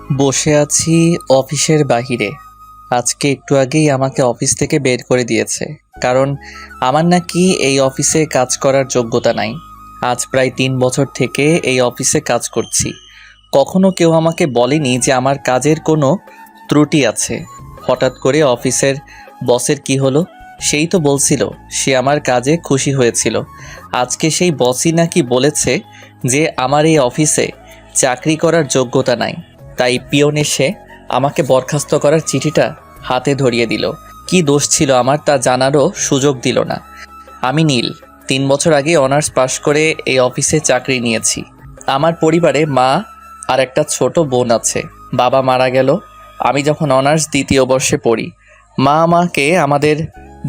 বসে আছি অফিসের বাহিরে। আজকে একটু আগেই আমাকে অফিস থেকে বের করে দিয়েছে, কারণ আমার নাকি এই অফিসে কাজ করার যোগ্যতা নাই। আজ প্রায় 3 বছর থেকে এই অফিসে কাজ করছি। কখনো কেউ আমাকে বলেনি যে আমার কাজের কোনো ত্রুটি আছে। হঠাৎ করে অফিসের বসের কি হলো, সেই তো বলছিল সে আমার কাজে খুশি হয়েছিল। আজকে সেই বসই নাকি বলেছে যে আমার এই অফিসে চাকরি করার যোগ্যতা নাই। তাই পিয়ন এসে আমাকে বরখাস্ত করার চিঠিটা হাতে ধরিয়ে দিল। কি দোষ ছিল আমার তা জানারও সুযোগ দিল না। আমি নীল, 3 বছর আগে অনার্স পাশ করে এই অফিসে চাকরি নিয়েছি। আমার পরিবারে মা আর একটা ছোট বোন আছে। বাবা মারা গেল আমি যখন অনার্স 2য় বর্ষে পড়ি। মা আমাকে আমাদের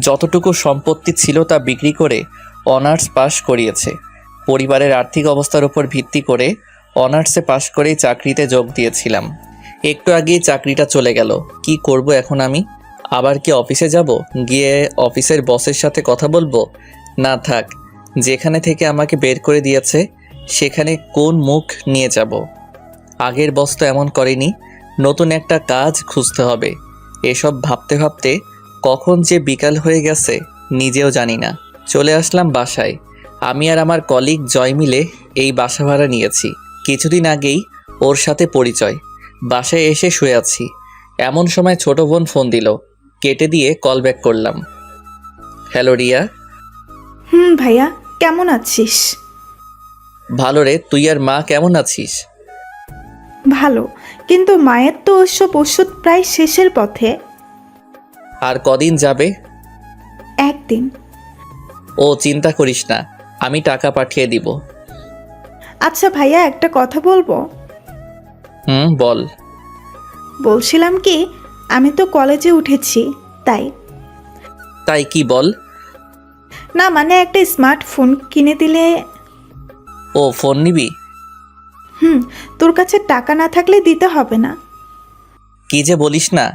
যতটুকু সম্পত্তি ছিল তা বিক্রি করে অনার্স পাশ করিয়েছে। পরিবারের আর্থিক অবস্থার উপর ভিত্তি করে অনার্সে পাশ করেই চাকরিতে যোগ দিয়েছিলাম। একটু আগেই চাকরিটা চলে গেল। কি করব এখন আমি? আবার কি অফিসে যাব, গিয়ে অফিসের বসের সাথে কথা বলবো? না থাক, যেখানে থেকে আমাকে বের করে দিয়েছে সেখানে কোন মুখ নিয়ে যাব? আগের বস তো এমন করেনি। নতুন একটা কাজ খুঁজতে হবে। এসব ভাবতে ভাবতে কখন যে বিকাল হয়ে গেছে নিজেও জানি না। চলে আসলাম বাসায়। আমি আর আমার কলিগ জয় মিলে এই বাসা ভাড়া নিয়েছি। কিছুদিন আগেই ওর সাথে পরিচয়। বাসায় এসে শুয়ে আছি, এমন সময় ছোট বোন ফোন দিল। কেটে দিয়ে কল ব্যাক করলাম। হ্যালো রিয়া। ভাইয়া, কেমন আছিস? ভালো রে, তুই আর মা কেমন আছিস? ভালো, কিন্তু মায়ের তো ওসব ওষুধ প্রায় শেষের পথে। আর কদিন যাবে? একদিন। ও চিন্তা করিস না, আমি টাকা পাঠিয়ে দিব। আচ্ছা ভাইয়া, একটা কথা বলবো? বল। বলছিলাম কি, আমি তো কলেজে উঠেছি, তাই। তাই কি বল? না মানে একটা স্মার্টফোন কিনে দিলে। ও ফোন নিবি? তোর কাছে টাকা না থাকলে দিতে হবে না। কি যে বলিস না,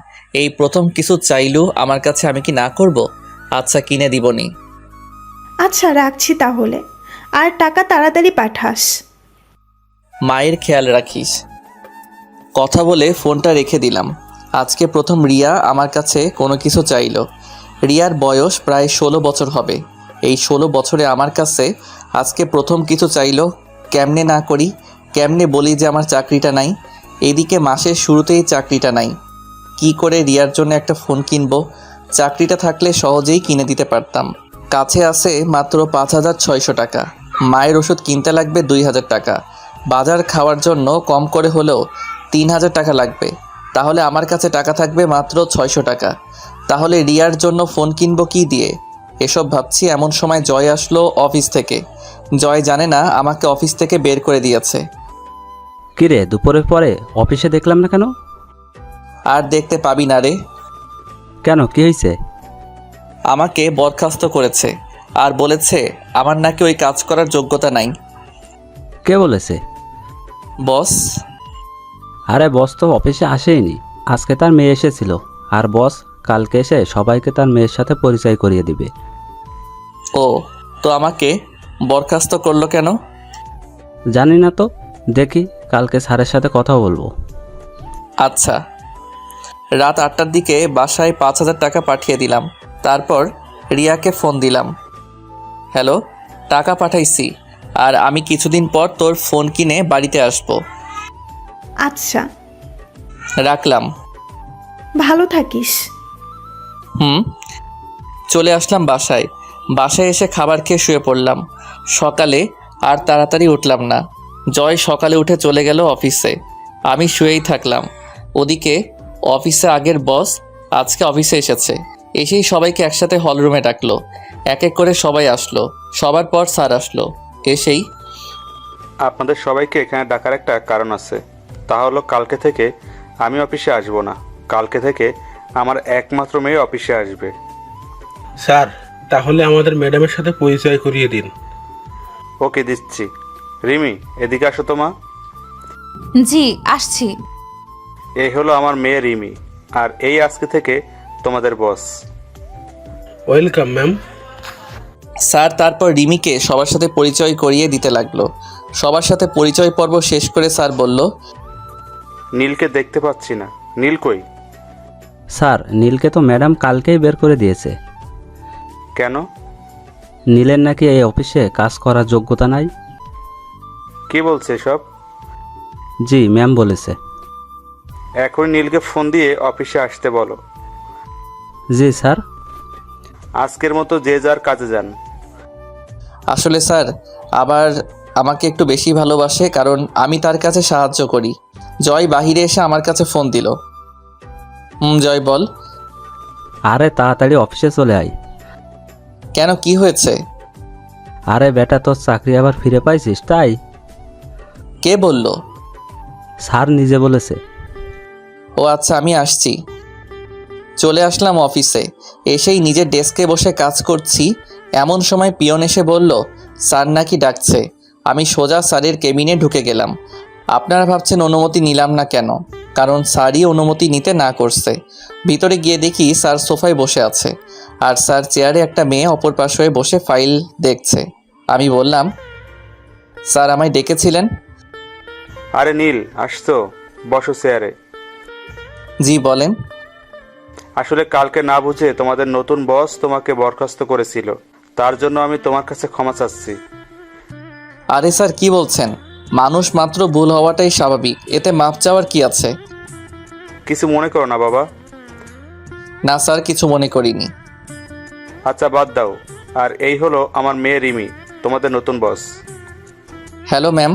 এই প্রথম কিছু চাইলু আমার কাছে, আমি কি না করব? আচ্ছা কিনে দিবনি। আচ্ছা রাখছি তাহলে, আর টাকা তাড়াতাড়ি পাঠাস। মায়ের খেয়াল রাখিস। কথা বলে ফোনটা রেখে দিলাম। আজকে প্রথম রিয়া আমার কাছে কোনো কিছু চাইলো। রিয়ার বয়স প্রায় 16 বছর হবে। এই 16 বছরে আমার কাছে আজকে প্রথম কিছু চাইলো। কেমনে না করি, কেমনে বলি যে আমার চাকরিটা নাই? এদিকে মাসের শুরুতেই চাকরিটা নাই। কি করে রিয়ার জন্য একটা ফোন কিনবো? চাকরিটা থাকলে সহজেই কিনে দিতে পারতাম। কাছে আছে মাত্র 5,600 টাকা। মায়ের ওষুধ কিনতে লাগবে 2,000 টাকা। বাজার খাওয়ার জন্য কম করে হলেও 3,000 টাকা লাগবে। তাহলে আমার কাছে টাকা থাকবে মাত্র 600 টাকা। তাহলে রিয়ার জন্য ফোন কিনবো কি দিয়ে? এসব ভাবছি এমন সময় জয় আসলো অফিস থেকে। জয় জানে না আমাকে অফিস থেকে বের করে দিয়েছে। কিরে, দুপুরের পরে অফিসে দেখলাম না কেন? আর দেখতে পাবি না রে। কেন, কি হয়েছে? আমাকে বরখাস্ত করেছে আর বলেছে আমার নাকি ওই কাজ করার যোগ্যতা নাই। কে বলেছে? বস। আরে বস তো অফিসে আসেইনি, আজকে তার মেয়ে এসেছিল। আর বস কালকে এসে সবাইকে তার মেয়ের সাথে পরিচয় করিয়ে দিবে। ও, তো আমাকে বরখাস্ত করলো কেন? জানি না তো, দেখি কালকে স্যারের সাথে কথা বলবো। আচ্ছা। রাত 8টার দিকে বাসায় 5,000 টাকা পাঠিয়ে দিলাম। তারপর রিয়াকে ফোন দিলাম। হ্যালো, টাকা পাঠাইছি, আর আমি কিছুদিন পর তোর ফোন কিনে বাড়িতে আসবো। আচ্ছা, রাখলাম। ভালো থাকিস। চলে আসলাম বাসায়। বাসায় এসে খাবার খেয়ে শুয়ে পড়লাম। সকালে আর তাড়াতাড়ি উঠলাম না। জয় সকালে উঠে চলে গেল অফিসে। আমি শুয়েই থাকলাম। ওদিকে অফিসে আগের বস আজকে অফিসে এসেছে। এসেই সবাইকে একসাথে হলরুমে ডাকলো। এক এক করে সবাই আসলো। সবার পর স্যার আসলো। এসেই আপনাদের সবাইকে এখানে ডাকার একটা কারণ আছে। তা হলো কালকে থেকে আমি অফিসে আসবো না। কালকে থেকে আমার একমাত্র মেয়ে অফিসে আসবে। স্যার, তাহলে আমাদের ম্যাডামের সাথে পরিচয় করিয়ে দিন। ওকে, দিচ্ছি। রিমি, এদিকে আসো তো মা। জি আসছি। এই হলো আমার মেয়ে রিমি, আর এই আজকে থেকে তোমাদের বস। Welcome ma'am. স্যার তারপর রিমিকে সবার সাথে পরিচয় করিয়ে দিতে লাগলো। সবার সাথে পরিচয় পর্ব শেষ করে স্যার বলল, নীলকে দেখতে পাচ্ছি না। নীল কই? স্যার, নীলকে তো ম্যাডাম কালকেই বের করে দিয়েছে। কেন? নীলের নাকি এই অফিসে কাজ করার যোগ্যতা নাই। কে বলছে সব? জি, ম্যাম বলেছে। এখন নীলকে ফোন দিয়ে অফিসে আসতে বলো। জি স্যার। আজকের মতো যে যার কাজে যান। আসলে স্যার আবার আমাকে একটু বেশি ভালোবাসে, কারণ আমি তার কাছে সাহায্য করি। জয় বাহিরে এসে আমার কাছে ফোন দিল। জয় বল। আরে তাড়াতাড়ি অফিসে চলে আয়। কেন, কি হয়েছে? আরে বেটা, তোর চাকরি আবার ফিরে পাইছিস তাই। কে বলল? স্যার নিজে বলেছে। ও আচ্ছা, আমি আসছি। চলে আসলাম অফিসে। এসেই নিজের ডেস্কে বসে কাজ করছি, এমন সময় পিয়ন এসে বলল স্যার নাকি ডাকছে। আমি সোজা স্যারের কেবিনে ঢুকে গেলাম। আপনারা ভাবছেন অনুমতি নিলাম না কেন? কারণ স্যারই অনুমতি নিতে না করছে। ভিতরে গিয়ে দেখি স্যার সোফায় বসে আছে, আর স্যার চেয়ারে একটা মেয়ে অপর পাশে হয়ে বসে ফাইল দেখছে। আমি বললাম, স্যার আমায় ডেকেছিলেন? আরে নীল, আসতো, বসো চেয়ারে। জি বলেন। আসলে কালকে না বুঝে তোমাদের নতুন বস তোমাকে বরখাস্ত করেছিল, তার জন্য আমি তোমার কাছে ক্ষমা চাচ্ছি। আরে স্যার কি বলছেন? মানুষ মাত্র ভুল হওয়াটাই স্বাভাবিক, এতে মাপ চাওয়ার কি আছে? কিছু মনে করো না বাবা। না স্যার, কিছু মনে করিনি। আচ্ছা বাদ দাও। আর এই হলো আমার মেয়ে রিমি, তোমাদের নতুন বস। Hello ma'am.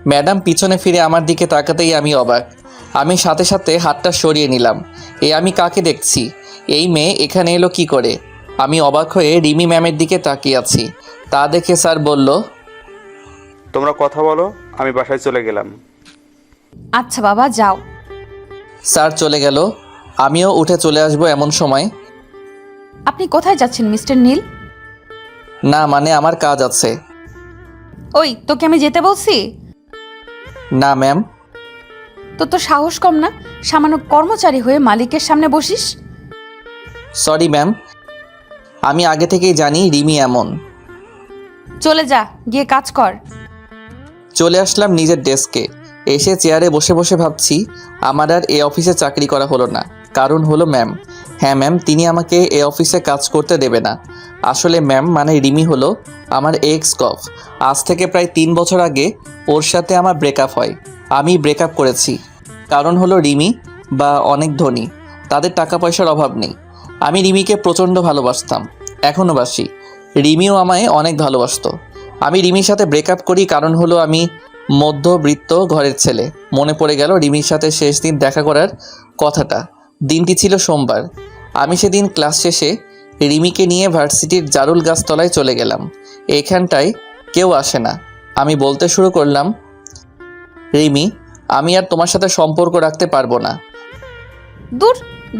ম্যাডাম পিছনে ফিরে আমার দিকে তাকাতেই আমি অবাক। আমি সাথে সাথে হাতটা সরিয়ে নিলাম। আমি কাকে দেখছি? এই মেয়ে এখানে এলো কি করে? আমি অবাক হয়ে রিমি ম্যামের দিকে তাকিয়ে আছি। তা দেখে স্যার বলল, তোমরা কথা বলো, আমি বাসায় চলে গেলাম। আচ্ছা বাবা, যাও। স্যার চলে গেল। আমিও উঠে চলে আসবো এমন সময়। আপনি কোথায় যাচ্ছেন মিস্টার নীল? না মানে আমার কাজ আছে। ওই, তোকে আমি যেতে বলছি? না ম্যাম। তো সাহস কম না, সামান্য কর্মচারী হয়ে মালিকের সামনে বসিস? সরি ম্যাম, আমি আগে থেকেই জানি রিমি এমন। চলে যা, গিয়ে কাজ কর। চলে আসলাম নিজের ডেস্কে। এসে চেয়ারে বসে বসে ভাবছি আমার আর এ অফিসে চাকরি করা হলো না। কারণ হলো ম্যাম। হ্যাঁ ম্যাম, তিনি আমাকে এ অফিসে কাজ করতে দেবে না। আসলে ম্যাম মানে রিমি হলো আমার এক্স কফ। আজ থেকে প্রায় 3 বছর আগে ওর সাথে আমার ব্রেকআপ হয়। আমি ব্রেকআপ করেছি কারণ হলো রিমি বা অনেক ধনী, তাদের টাকা পয়সার অভাব নেই। আমি রিমিকে প্রচণ্ড ভালোবাসতাম, এখনও বাসি। রিমিও আমায় অনেক ভালোবাসতো। আমি রিমির সাথে ব্রেকআপ করি কারণ হলো আমি মধ্যবিত্ত ঘরের ছেলে। মনে পড়ে গেল রিমির সাথে শেষ দিন দেখা করার কথাটা। দিনটি ছিল সোমবার। আমি সেদিন ক্লাস শেষে রিমিকে নিয়ে ভার্সিটির জারুল গাছতলায় চলে গেলাম। এইখানটায় কেউ আসে না। আমি বলতে শুরু করলাম, রিমি, আমি আর তোমার সাথে সম্পর্ক রাখতে পারবো না। দূর,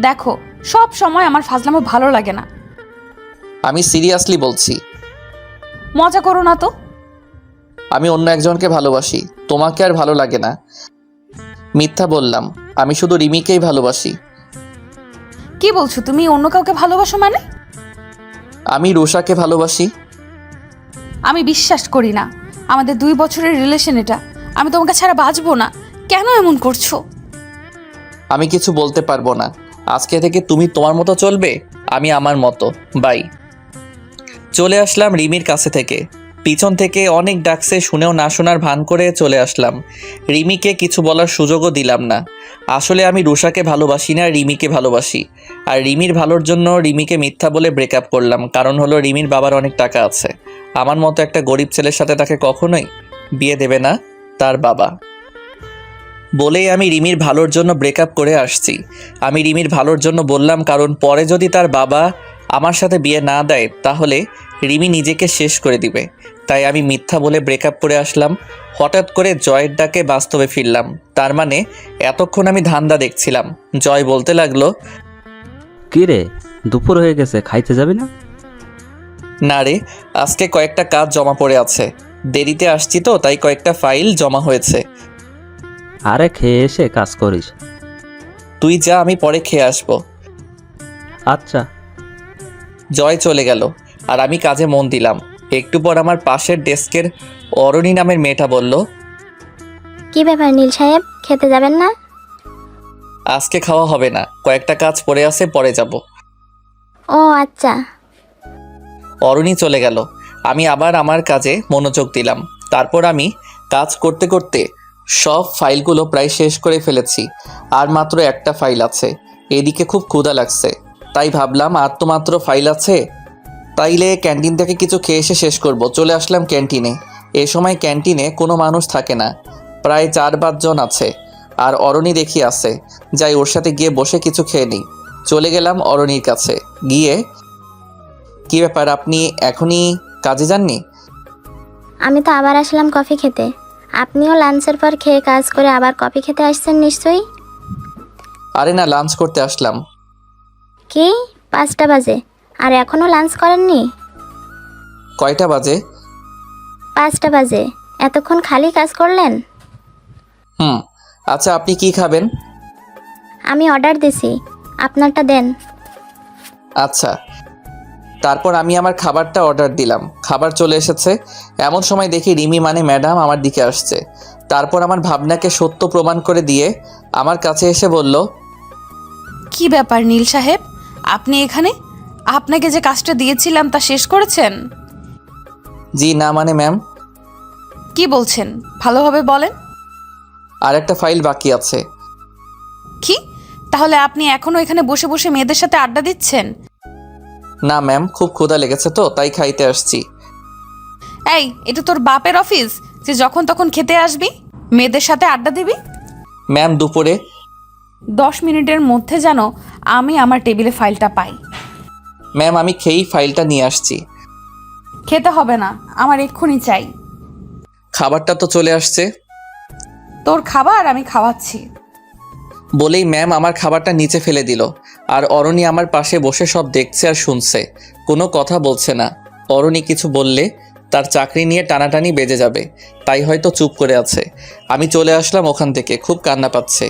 দেখো, সব সময় আমার ফাজলামো ভালো লাগে না। আমি সিরিয়াসলি বলছি। মজা করো না তো। আমি অন্য একজনকে ভালোবাসি, তোমাকে আর ভালো লাগে না। মিথ্যা বললাম, আমি শুধু রিমিকেই ভালোবাসি। কি বলছো তুমি? অন্য কাউকে ভালোবাসো মানে? আমি রুষাকে ভালোবাসি। আমি বিশ্বাস করি না। আমাদের 2 বছরের রিলেশন এটা। আমি তোমাকে ছাড়া বাঁচবো না। কেন এমন করছো? আমি কিছু বলতে পারবো না। আজকে থেকে তুমি তোমার মতো চলবে, আমি আমার মতো। বাই। চলে আসলাম রিমির কাছে থেকে। পিছন থেকে অনেক ডাকছে, শুনেও না শোনার ভান করে চলে আসলাম। রিমিকে কিছু বলার সুযোগও দিলাম না। আসলে আমি রুষাকে ভালোবাসি না, রিমিকে ভালোবাসি। আর রিমির ভালোর জন্য রিমিকে মিথ্যা বলে ব্রেকআপ করলাম। কারণ হলো রিমির বাবার অনেক টাকা আছে। আমার মতো একটা গরিব ছেলের সাথে তাকে কখনোই বিয়ে দেবে না তার বাবা। বলেই আমি রিমির ভালোর জন্য ব্রেকআপ করে আসছি। আমি রিমির ভালোর জন্য বললাম, কারণ পরে যদি তার বাবা আমার সাথে বিয়ে না দেয় তাহলে রিমি নিজেকে শেষ করে দিবে। তাই আমি মিথ্যা বলে ব্রেকআপ করে আসলাম। হঠাৎ করে জয়ের ডাকে বাস্তবে ফিরলাম। তার মানে এতক্ষণ আমি ধান্দা দেখছিলাম। জয় বলতে লাগলো, কি রে, দুপুর হয়ে গেছে, খাইতে যাবি না? না রে, আজকে কয়েকটা কাজ জমা পড়ে আছে। দেরিতে আসছি তো, তাই কয়েকটা ফাইল জমা হয়েছে। আরে খেয়ে এসে কাজ করিস। তুই যা, আমি পরে খেয়ে আসবো। আচ্ছা। জয় চলে গেল আর আমি কাজে মন দিলাম। একটু পর আমার পাশের ডেস্কের অরণি নামের মেয়েটা বলল, কি ব্যাপার নীল সাহেব, খেতে যাবেন না? আজকে খাওয়া হবে না, কয়েকটা কাজ পড়ে আছে, পরে যাব। ও আচ্ছা। অরুণী চলে গেল। আমি আবার আমার কাজে মনোযোগ দিলাম। তারপর আমি কাজ করতে করতে সব ফাইলগুলো প্রায় শেষ করে ফেলেছি। আর মাত্র একটা ফাইল আছে। এদিকে খুব ক্ষুধা লাগছে, তাই ভাবলাম আর তো মাত্র ফাইল আছে, তাইলে ক্যান্টিন থেকে কিছু খেয়ে এসে শেষ করব। চলে আসলাম ক্যান্টিনে। এ সময় ক্যান্টিনে কোনো মানুষ থাকে না, প্রায় 4-5 জন আছে। আর অরণি দেখি আছে, যাই ওর সাথে গিয়ে বসে কিছু খেয়ে নিই। চলে গেলাম অরণির কাছে। গিয়ে, কি ব্যাপার, আপনি এখনই কাজে যাননি? আমি তো আবার আসলাম কফি খেতে। আপনিও লাঞ্চের পর খেয়ে কাজ করে আবার কফি খেতে আসছেন নিশ্চয়ই? আরে না, লাঞ্চ করতে আসলাম। কি 5টা বাজে আর এখনো লাঞ্চ করেননি? কয়টা বাজে? 5টা বাজে, এতক্ষণ খালি কাজ করলেন? আচ্ছা, আপনি কি খাবেন? আমি অর্ডার দিছি, আপনারটা দেন। আচ্ছা। তারপর আমি আমার খাবারটা অর্ডার দিলাম। খাবার চলে এসেছে। এমন সময় দেখি রিমি মানে ম্যাডাম আমার দিকে আসছে। তারপর আমার ভাবনাকে সত্য প্রমাণ করে দিয়ে আমার কাছে এসে বলল, কি ব্যাপার নীল সাহেব, আপনি এখানে? আপনাকে যে কাজটা দিয়েছিলাম তা শেষ করেছেন? জি না মানে ম্যাম, কি বলছেন, ভালোভাবে বলেন। আর একটা ফাইল বাকি আছে। কি, তাহলে আপনি এখনো এখানে বসে বসে মেয়েদের সাথে আড্ডা দিচ্ছেন? না ম্যাম, খুব ক্ষুধা লেগেছে তো তাই খাইতে আসছি। এই, এটা তোর বাপের অফিস যে যখন তখন খেতে আসবি, মেয়েদের সাথে আড্ডা দিবি? ম্যাম দুপুরে 10 মিনিটের মধ্যে যেন আমি আমার টেবিলে ফাইলটা পাই। ম্যাম আমি খেয়েই ফাইলটা নিয়ে আসছি। খেতে হবে না, আমার এক্ষুনি চাই। খাবারটা তো চলে আসছে। তোর খাবার আমি খাওয়াচ্ছি। বলেই ম্যাম আমার খাবারটা নিচে ফেলে দিল। আর অরণি আমার পাশে বসে সব দেখছে আর শুনছে, কোনো কথা বলছে না। অরণি কিছু বললে তার চাকরি নিয়ে টানাটানি বেজে যাবে, তাই হয়তো চুপ করে আছে। আমি চলে আসলাম ওখান থেকে, খুব কান্না পাচ্ছে।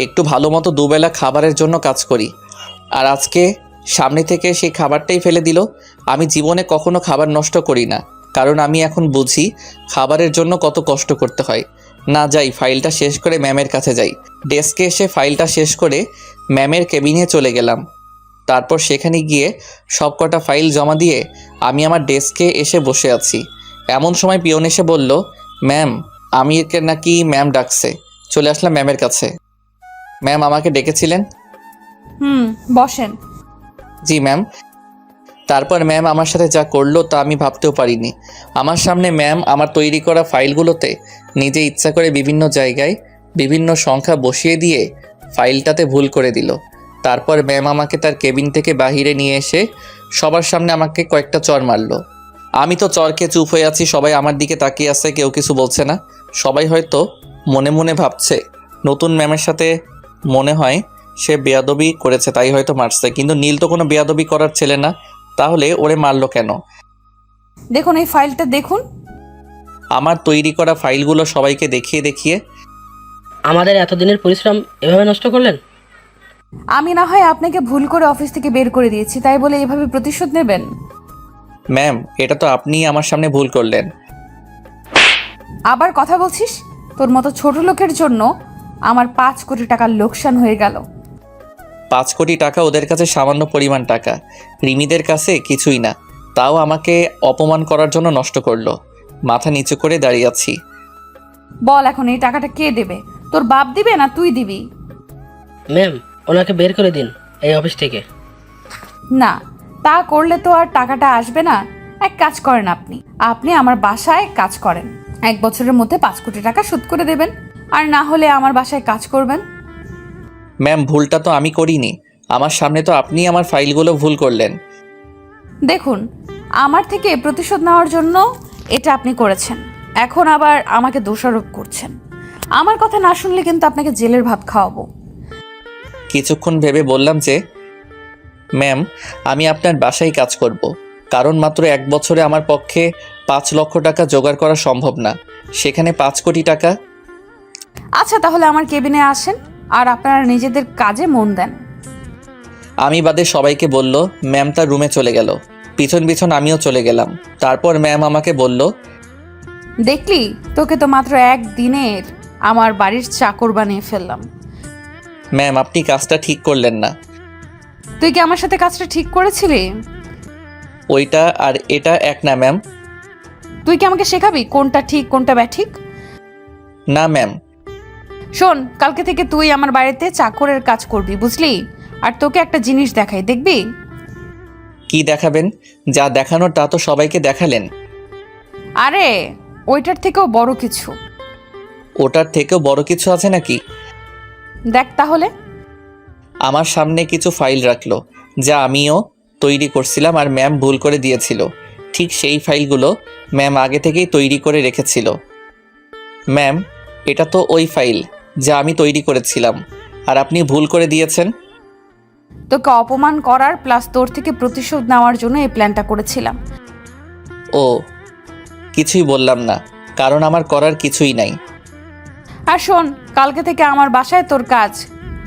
একটু ভালো মতো দুবেলা খাবারের জন্য কাজ করি, আর আজকে সামনে থেকে সেই খাবারটাই ফেলে দিল। আমি জীবনে কখনো খাবার নষ্ট করি না, কারণ আমি এখন বুঝি খাবারের জন্য কত কষ্ট করতে হয়। না, যাই ফাইলটা শেষ করে ম্যামের কাছে যাই। ডেস্কে এসে ফাইলটা শেষ করে ম্যামের কেবিনে চলে গেলাম। তারপর সেখানে গিয়ে সব কটা ফাইল জমা দিয়ে আমি আমার ডেস্কে এসে বসে আছি। এমন সময় পিয়ন এসে বলল, ম্যাম আমিরকে নাকি ম্যাম ডাকছে। চলে আসলাম ম্যামের কাছে। ম্যাম আমাকে ডেকেছিলেন? বসেন। জি ম্যাম। তারপর ম্যাম আমার সাথে যা করলো তা আমি ভাবতেও পারিনি। আমার সামনে ম্যাম আমার তৈরি করা ফাইলগুলোতে নিজে ইচ্ছা করে বিভিন্ন জায়গায় বিভিন্ন সংখ্যা বসিয়ে দিয়ে ফাইলটাতে ভুল করে দিল। তারপর ম্যাম আমাকে তার কেবিন থেকে বাহিরে নিয়ে এসে সবার সামনে আমাকে কয়েকটা চর মারলো। আমি তো চরকে চুপ হয়ে আছি, সবাই আমার দিকে তাকিয়ে আছে, কেউ কিছু বলছে না। সবাই হয়তো মনে মনে ভাবছে নতুন ম্যামের সাথে মনে হয় সে বেয়াদবি করেছে তাই হয়তো মারছে, কিন্তু নীল তো কোনো বেয়াদবি করার ছেলে না, তাহলে ওরে মারলো কেন? দেখুন এই ফাইলটা দেখুন। আমার তৈরি করা ফাইলগুলো সবাইকে দেখিয়ে দেখিয়ে, আমাদের এতদিনের পরিশ্রম এভাবে নষ্ট করলেন? আমি না হয় আপনাকে ভুল করে অফিস থেকে বের করে দিয়েছি, তাই বলে এভাবে প্রতিশোধ নেবেন? ম্যাম এটা তো আপনিই আমার সামনে ভুল করলেন। আবার কথা বলছিস? তোর মতো ছোট লোকের জন্য আমার 5 কোটি টাকার লোকসান হয়ে গেল। 5 কোটি টাকা ওদের কাছে সামান্য পরিমাণ টাকা, রিমিদের কাছে কিছুই না। তাও আমাকে অপমান করার জন্য নষ্ট করলো। মাথা নিচু করে দাঁড়িয়ে আছি। বল এখন এই টাকাটা কে দেবে? তোর বাপ দিবে না তুই দিবি? ম্যাম, ওনাকে বের করে দিন এই অফিস থেকে। না, তা করলে তো আর টাকাটা আসবে না। এক কাজ করেন, আপনি আমার বাসায় কাজ করেন। 1 বছরের মধ্যে 5 কোটি টাকা শোধ করে দেবেন, আর না হলে আমার বাসায় কাজ করবেন। ম্যাম ভুলটা তো আমি করিনি, আমার সামনে তো আপনি আমার ফাইলগুলো ভুল করলেন। দেখুন, আমার থেকে প্রতিশোধ নেওয়ার জন্য এটা আপনি করেছেন, এখন আবার আমাকে দোষারোপ করছেন। আমার কথা না শুনলে কিন্তু আপনাকে জেলের ভাত খাওয়াবো। কিছুক্ষণ ভেবে বললাম যে, ম্যাম আমি আপনার বাসায় কাজ করব, কারণ মাত্র 1 বছরে আমার পক্ষে 5 লক্ষ টাকা জোগাড় করা সম্ভব না, সেখানে 5 কোটি টাকা। আচ্ছা, তাহলে আমার কেবিনে আসেন আর আপনারা নিজেদের কাজে মন দেন। আমি বাদে সবাইকে বলল। ম্যাম তার রুমে চলে গেল, পিছন পিছন আমিও চলে গেলাম। তারপর ম্যাম আমাকে বলল, দেখলি, তোকে তো মাত্র 1 দিনের আমার বাড়ির চাকর বানিয়ে ফেললাম। ম্যাম, আপনি কাজটা ঠিক করলেন না। তুই কি আমার সাথে কাজটা ঠিক করেছিলি? ওইটা আর এটা এক না ম্যাম। তুই কি আমাকে শেখাবি কোনটা ঠিক কোনটা ব্যাঠিক? না ম্যাম। শোন, কালকে থেকে তুই আমার বাড়িতে চাকরের কাজ করবি, বুঝলি? আর তোকে একটা জিনিস দেখাই, দেখবি? কি দেখাবেন? যা দেখানোর তা তো সবাইকে দেখালেন। আরে ওইটার থেকেও বড় কিছু। ওটার থেকেও বড় কিছু আছে নাকি? দেখ তাহলে। আমার সামনে কিছু ফাইল রাখলো, যা আমিও তৈরি করছিলাম আর ম্যাম ভুল করে দিয়েছিল। ঠিক সেই ফাইলগুলো ম্যাম আগে থেকেই তৈরি করে রেখেছিল। ম্যাম, এটা তো ওই ফাইল যা আমি তৈরি করেছিলাম, আর আপনি ভুল করে দিয়েছেন। তোকে অপমান করার প্লাস তোর থেকে প্রতিশোধ নেওয়ার জন্য এই প্ল্যানটা করেছিলাম। ও, কিছুই বললাম না, কারণ আমার করার কিছুই নাই। আর শোন, কালকে থেকে আমার বাসায় তোর কাজ।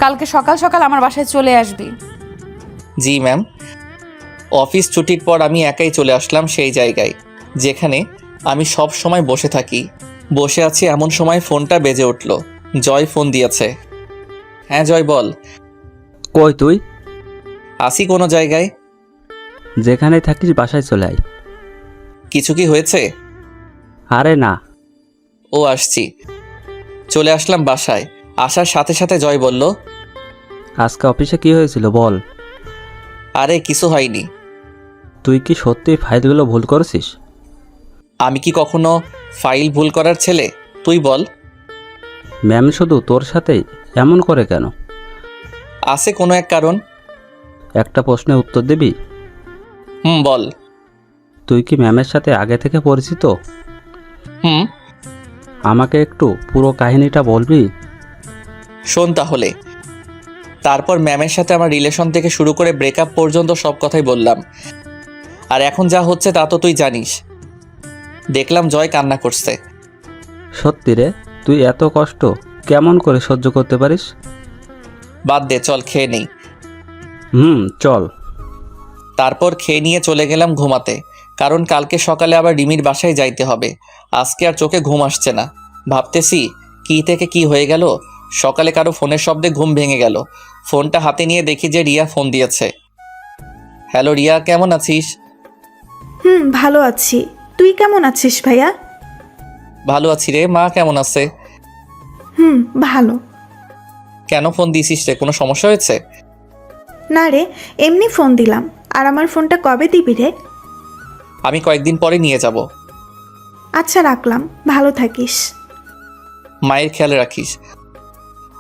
কালকে সকাল সকাল আমার বাসায় চলে আসবি। জি ম্যাম। অফিস ছুটির পর আমি একাই চলে আসলাম সেই জায়গায় যেখানে আমি সব সময় বসে থাকি। বসে আছি এমন সময় ফোনটা বেজে উঠল। জয় ফোন দিয়েছে। হ্যাঁ জয়, বল। কই তুই? আসি কোনো জায়গায়। যেখানেই থাকিস বাসায় চলে আয়। কিছু কি হয়েছে? আরে না। ও, আসছি। চলে আসলাম বাসায়। আসার সাথে সাথে জয় বলল, আজকে অফিসে কি হয়েছিল বল। আরে কিছু হয়নি। তুই কি সত্যি ফাইলগুলো ভুল করেছিস? আমি কি কখনো ফাইল ভুল করার ছেলে? তুই বল। ম্যাম শুধু তোর সাথেই এমন করে কেন? আছে কোনো এক কারণ। একটা প্রশ্নের উত্তর দিবি? বল। তুই কি ম্যামের সাথে আগে থেকে পরিচিত? হুম। আমাকে একটু পুরো কাহিনীটা বলবি? শোন তাহলে। তারপর ম্যামের সাথে আমার রিলেশন থেকে শুরু করে ব্রেকআপ পর্যন্ত সব কথাই বললাম। আর এখন যা হচ্ছে তা তো তুই জানিস। দেখলাম জয় কান্না করছে। সত্যি রে, তুই এত কষ্ট কেমন করে সহ্য করতে পারিস? বাদ দে, চল খেয়ে নেই। চল। তারপর খেয়ে নিয়ে চলে গেলাম ঘুমাতে, কারণ কালকে সকালে আবার রিমির বাসায় যাইতে হবে। আজকে আর চোখে ঘুম আসছে না। ভাবতেছি কি থেকে কি হয়ে গেল। সকালে কারো ফোনের শব্দে ঘুম ভেঙে গেল। ফোনটা হাতে নিয়ে দেখি যে রিয়া ফোন দিয়েছে। হ্যালো রিয়া, কেমন আছিস? ভালো আছি। তুই কেমন আছিস ভাইয়া? ভালো আছি রে। মা কেমন আছে? ভালো। কেন ফোন দিয়েছিস রে? কোনো সমস্যা হয়েছে? না রে, এমনি ফোন দিলাম। আর আমার ফোনটা কবে দিবি রে? আমি কয়েকদিন পরে নিয়ে যাব। আচ্ছা, রাখলাম। ভালো থাকিস। মায়ের খেয়াল রাখিস।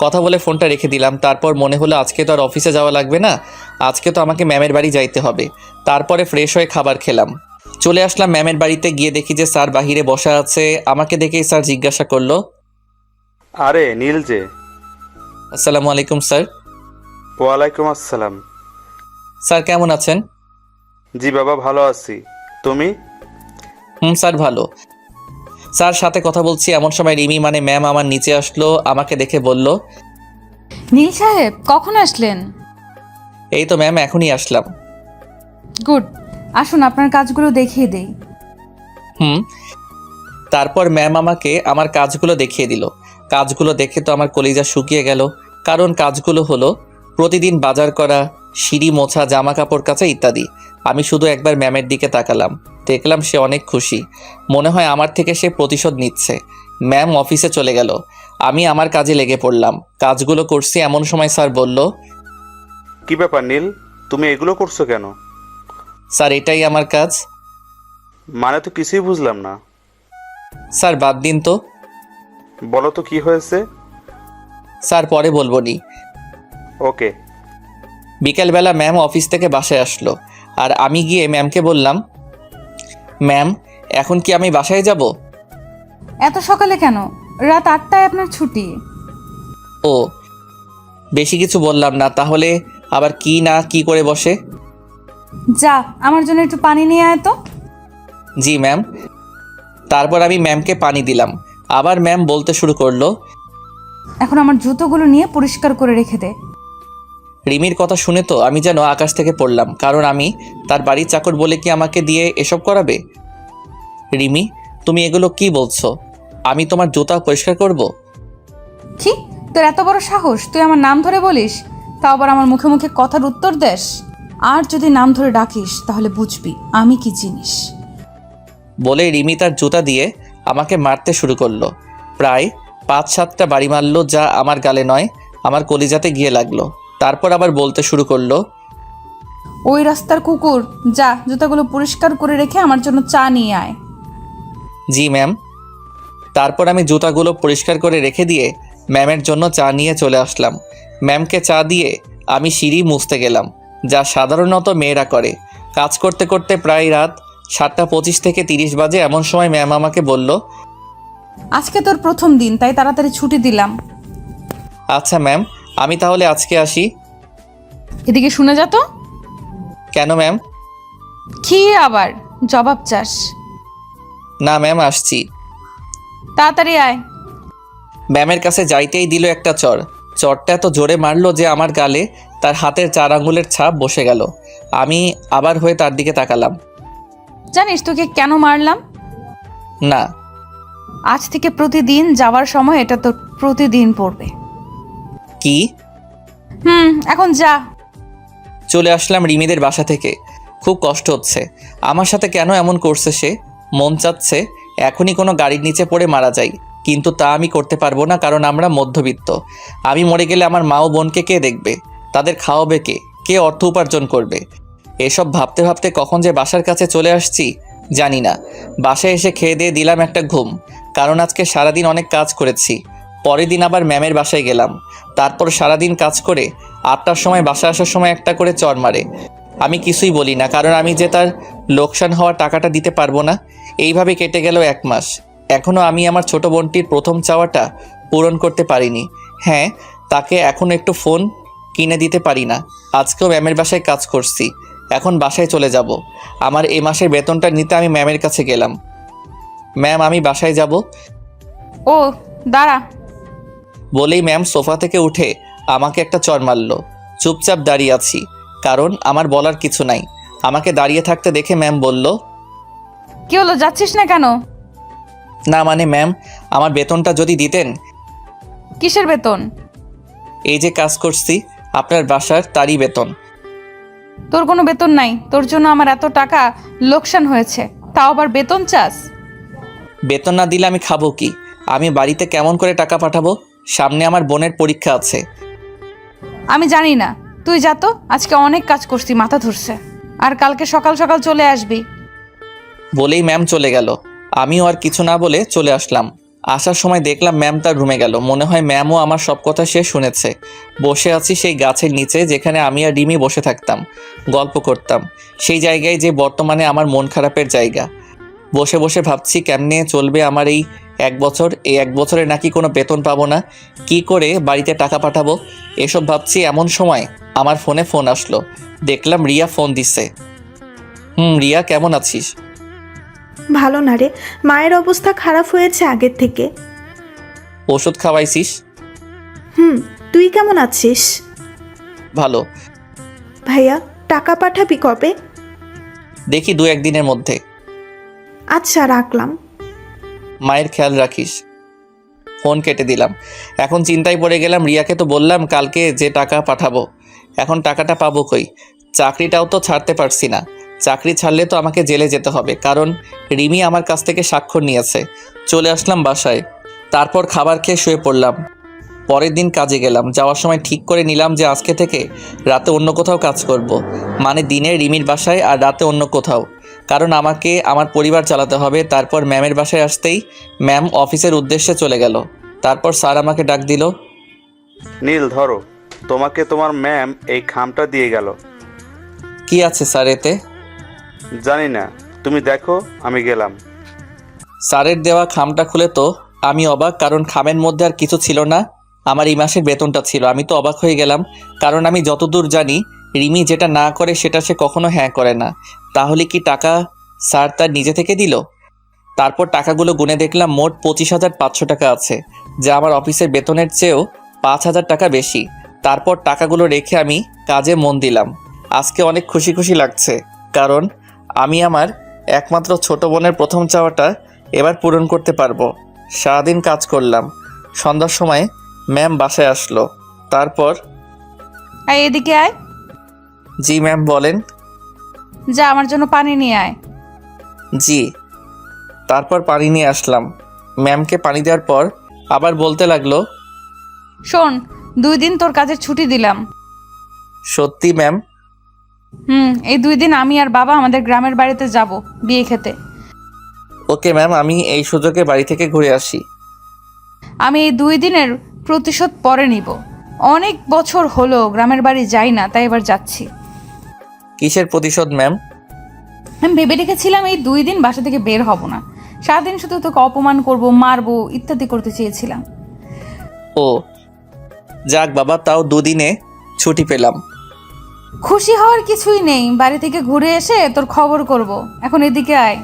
কথা বলে ফোনটা রেখে দিলাম। তারপর মনে হলো আজকে তো আর অফিসে যাওয়া লাগবে না, আজকে তো আমাকে ম্যামের বাড়ি যাইতে হবে। তারপরে ফ্রেশ হয়ে খাবার খেলাম। চলে আসলাম ম্যামের বাড়িতে। গিয়ে দেখি যে স্যার বাহিরে বসা আছে। আমাকে দেখেই স্যার জিজ্ঞাসা করলো, আরে নীল যে। আসসালামু আলাইকুম স্যার। ওয়ালাইকুম আসসালাম। স্যার কেমন আছেন? জি বাবা, ভালো আছি। তুমি? স্যার ভালো। স্যার সাথে কথা বলছি এমন সময় রিমি মানে ম্যাম আমার নিচে আসলো। আমাকে দেখে বলল, নীল সাহেব কখন আসলেন? এই তো ম্যাম, এখনই আসলাম। গুড, আসুন আপনার কাজগুলো দেখিয়ে দেই। তারপর ম্যাম আমাকে আমার কাজগুলো দেখিয়ে দিল। কাজগুলো দেখে তো আমার কলিজা শুকিয়ে গেল। কারণ কাজগুলো হলো প্রতিদিন বাজার করা, সিঁড়ি মোছা, জামা কাপড় কাচা ইত্যাদি। আমি শুধু একবার ম্যামের দিকে তাকালাম। দেখলাম সে অনেক খুশি। মনে হয় আমার থেকে সে প্রতিশোধ নিচ্ছে। ম্যাম অফিসে চলে গেল। আমি আমার কাজে লেগে পড়লাম। কাজগুলো করছি এমন সময় স্যার বলল, কি ব্যাপার নীল, তুমি এগুলো করছো কেন? স্যার এটাই আমার কাজ। মানে তো কিছুই বুঝলাম না। স্যার বাদ দিন তো। বলো তো কি হয়েছে। স্যার পরে বলবো নি। ওকে। বিকেলবেলা ম্যাম অফিস থেকে বাসায় আসলো। আর আমি গিয়ে ম্যামকে বললাম, ম্যাম এখন কি আমি বাসায় যাব? এত সকালে কেন? রাত 8টায় আপনার ছুটি। ও, বেশি কিছু বললাম না। তাহলে আবার কি না কি করে বসে। যা, আমার জন্য একটু পানি নিয়ে আয় তো। জি ম্যাম। তারপর আমি ম্যামকে পানি দিলাম। আবার ম্যাম বলতে শুরু করলো, এখন আমার জুতোগুলো নিয়ে পরিষ্কার করে রেখে দে। রিমির কথা শুনে তো আমি যেন আকাশ থেকে পড়লাম। কারণ আমি তার বাড়ির চাকর বলে কি আমাকে দিয়ে এসব করাবে? রিমি, তুমি এগুলো কি বলছো? আমি তোমার জুতা পরিষ্কার করব? কি, তোর এত বড় সাহস, তুই আমার নাম ধরে বলিস, তাও আবার আমার মুখে মুখে কথার উত্তর দেস? আর যদি নাম ধরে ডাকিস তাহলে বুঝবি আমি কি জিনিস। বলে রিমি তার জুতা দিয়ে আমাকে মারতে শুরু করলো। প্রায় 5-7টা বাড়ি মারলো, যা আমার গালে নয় আমার কলিজাতে গিয়ে লাগলো। তারপর আবার বলতে শুরু করলো, ওই রাস্তার কুকুর, যা জুতাগুলো পরিষ্কার করে রেখে আমার জন্য চা নিয়ে আয়। জি ম্যাম। তারপর আমি জুতাগুলো পরিষ্কার করে রেখে দিয়ে ম্যামের জন্য চা নিয়ে চলে আসলাম। ম্যামকে চা দিয়ে আমি সিঁড়ি মুছতে গেলাম, যা সাধারণত মেয়েরা করে। কাজ করতে করতে প্রায় রাত 7:25 থেকে 30 বাজে। এমন সময় ম্যাম আমাকে বলল, আজকে তোর প্রথম দিন, তাই তাড়াতাড়ি ছুটি দিলাম। আচ্ছা ম্যাম, আমি তাহলে আজকে আসি। এদিকে শুনে যা তো। কেন ম্যাম? কি আবার জবাব চাস? না ম্যাম, আসছি। তাড়াতাড়ি আয়। ম্যামের কাছে যাইতেই দিল একটা চড়। চড়টা এত জোরে মারলো যে আমার গালে তার হাতের 4 আঙুলের ছাপ বসে গেল। আমি আবার হয়ে তার দিকে তাকালাম। জানিস তোকে কেন মারলাম? না। আজ থেকে প্রতিদিন যাওয়ার সময় এটা তোর প্রতিদিন পড়বে। কি? এখন যা। চলে আসলাম রিমিদের বাসা থেকে। খুব কষ্ট হচ্ছে। আমার সাথে কেন এমন করছে সে? মন চাচ্ছে এখনই কোনো গাড়ির নিচে পড়ে মারা যাই, কিন্তু তা আমি করতে পারবো না, কারণ আমরা মধ্যবিত্ত। আমি মরে গেলে আমার মা ও বোনকে কে দেখবে? তাদের খাওয়াবে কে? কে অর্থ উপার্জন করবে? এসব ভাবতে ভাবতে কখন যে বাসার কাছে চলে আসছি জানি না। বাসায় এসে খেয়ে দিয়ে দিলাম একটা ঘুম, কারণ আজকে সারাদিন অনেক কাজ করেছি। পরের দিন আবার ম্যামের বাসায় গেলাম। তারপর সারাদিন কাজ করে 8টার সময় বাসা আসার সময় একটা করে চড় মারে। আমি কিছুই বলি না, কারণ আমি যে তার লোকসান হওয়া টাকাটা দিতে পারবো না। এইভাবে কেটে গেল 1 মাস। এখনও আমি আমার ছোট বোনটির প্রথম চাওয়াটা পূরণ করতে পারিনি। হ্যাঁ, তাকে এখনও একটু ফোন কিনে দিতে পারি না। আজকেও ম্যামের বাসায় কাজ করছি, এখন বাসায় চলে যাব। আমার এ মাসের বেতনটা নিতে আমি ম্যামের কাছে গেলাম। ম্যাম, আমি বাসায় যাব। ও দাঁড়া। বলেই ম্যাম সোফা থেকে উঠে আমাকে একটা চড় মারল। চুপচাপ দাঁড়িয়ে আছি, কারণ আমার বলার কিছু নাই। আমাকে দাঁড়িয়ে থাকতে দেখে ম্যাম বলল, কি হলো, যাচ্ছিস না কেন? না মানে ম্যাম, আমার বেতনটা যদি দিতেন। কিসের বেতন? এই যে কাজ করছি আপনার বাসার, তারই বেতন। তোর কোনো বেতন নাই, তোর জন্য আমার এত টাকা লোকসান হয়েছে, তাও আবার বেতন চাস? বেতন না দিলে আমি খাবো কি? আমি বাড়িতে কেমন করে টাকা পাঠাবো? সামনে আমার বোনের পরীক্ষা আছে। আমি জানি না, তুই যা তো। আজকে অনেক কাজ করছি, মাথা ধরছে। আর কালকে সকাল সকাল চলে আসবি। বলেই ম্যাম চলে গেল। আমিও আর কিছু না বলে চলে আসলাম। আসার সময় দেখলাম ম্যাম তার রুমে গেল। মনে হয় ম্যামও আমার সব কথা সে শুনেছে। বসে আছি সেই গাছের নিচে, যেখানে আমি আর রিমি বসে থাকতাম, গল্প করতাম। সেই জায়গায় যে বর্তমানে আমার মন খারাপের জায়গা। বসে বসে ভাবছি কেমনে চলবে আমার এই 1 বছর। এই 1 বছরে নাকি কোনো বেতন পাবো না, কি করে বাড়িতে টাকা পাঠাবো এসব ভাবছি। এমন সময় আমার ফোনে ফোন আসলো। দেখলাম রিয়া ফোন দিচ্ছে। রিয়া, কেমন আছিস? ভালো না রে, মায়ের অবস্থা খারাপ হয়েছে আগের থেকে। ওষুধ খাওয়াইছিস? তুই কেমন আছিস? ভালো। ভাইয়া, টাকা পাঠাবি কবে? দেখি 2-1 দিনের মধ্যে। আচ্ছা, রাখলাম। মায়ের খেয়াল রাখিস। ফোন কেটে দিলাম। এখন চিন্তায় পড়ে গেলাম। রিয়াকে তো বললাম কালকে যে টাকা পাঠাবো, এখন টাকাটা পাবো কই? চাকরিটাও তো ছাড়তে পারছি না। চাকরি ছাড়লে তো আমাকে জেলে যেতে হবে, কারণ রিমি আমার কাছ থেকে স্বাক্ষর নিয়েছে। চলে আসলাম বাসায়। তারপর খাবার খেয়ে শুয়ে পড়লাম। পরের দিন কাজে গেলাম। যাওয়ার সময় ঠিক করে নিলাম যে আজকে থেকে রাতে অন্য কোথাও কাজ করব। মানে দিনে রিমির বাসায় আর রাতে অন্য কোথাও, কারণ আমাকে আমার পরিবার চালাতে হবে। তারপর ম্যামের বাসায় আসতেই ম্যাম অফিসের উদ্দেশ্যে চলে গেল। তারপর স্যার আমাকে ডাক দিল। নীল, ধরো, তোমাকে তোমার ম্যাম এই খামটা দিয়ে গেল। কি আছে স্যার এতে? জানি না, তুমি দেখো, আমি গেলাম। স্যারের দেওয়া খামটা খুলে তো আমি অবাক, কারণ খামের মধ্যে আর কিছু ছিল না, আমার এই মাসের বেতনটা ছিল। আমি তো অবাক হয়ে গেলাম, কারণ আমি যতদূর জানি রিমি যেটা না করে সেটা সে কখনো হ্যাঁ করে না। তাহলে কি টাকা স্যার তার নিজে থেকে দিল? তারপর টাকাগুলো গুনে দেখলাম মোট 25,500 টাকা আছে, যা আমার অফিসের বেতনের চেয়েও 5,000 টাকা বেশি। তারপর টাকাগুলো রেখে আমি কাজে মন দিলাম। আজকে অনেক খুশি খুশি লাগছে, কারণ আমি আমার একমাত্র ছোট বোনের প্রথম চাওয়াটা এবার পূরণ করতে পারবো। সারাদিন কাজ করলাম। সন্ধ্যার সময় ম্যাম বাসায় আসলো। তারপর আয় এদিকে আয়, জি ম্যাম বলেন। যা আমার জন্য পানি নিয়ে আয়। জি। তারপর পানি নিয়ে আসলাম। ম্যামকে পানি দেওয়ার পর আবার বলতে লাগলো, শোন, 2 দিন তোর কাজের ছুটি দিলাম। সত্যি ম্যাম? এই 2 দিন আমি আর বাবা আমাদের গ্রামের বাড়িতে যাব বিয়ে খেতে। ওকে ম্যাম, আমি এই সুযোগে বাড়ি থেকে ঘুরে আসি। আমি এই 2 দিনের প্রতিশোধ পরে নিব। অনেক বছর হলো গ্রামের বাড়ি যাই না, তাই এবার যাচ্ছি। কিসের প্রতিশোধ ম্যাম? আমি ভেবে রেখেছিলাম এই 2 দিন বাসা থেকে বের হব না, সারাদিন শুধু তোকে অপমান করব, মারবো, ইত্যাদি করতে চেয়েছিলাম। ও যাক বাবা, তাও 2 দিনে ছুটি পেলাম। খুশি হওয়ার কিছুই নেই, বাড়ি থেকে ঘুরে এসে তোর খবর করব। এখন এদিকে আয়।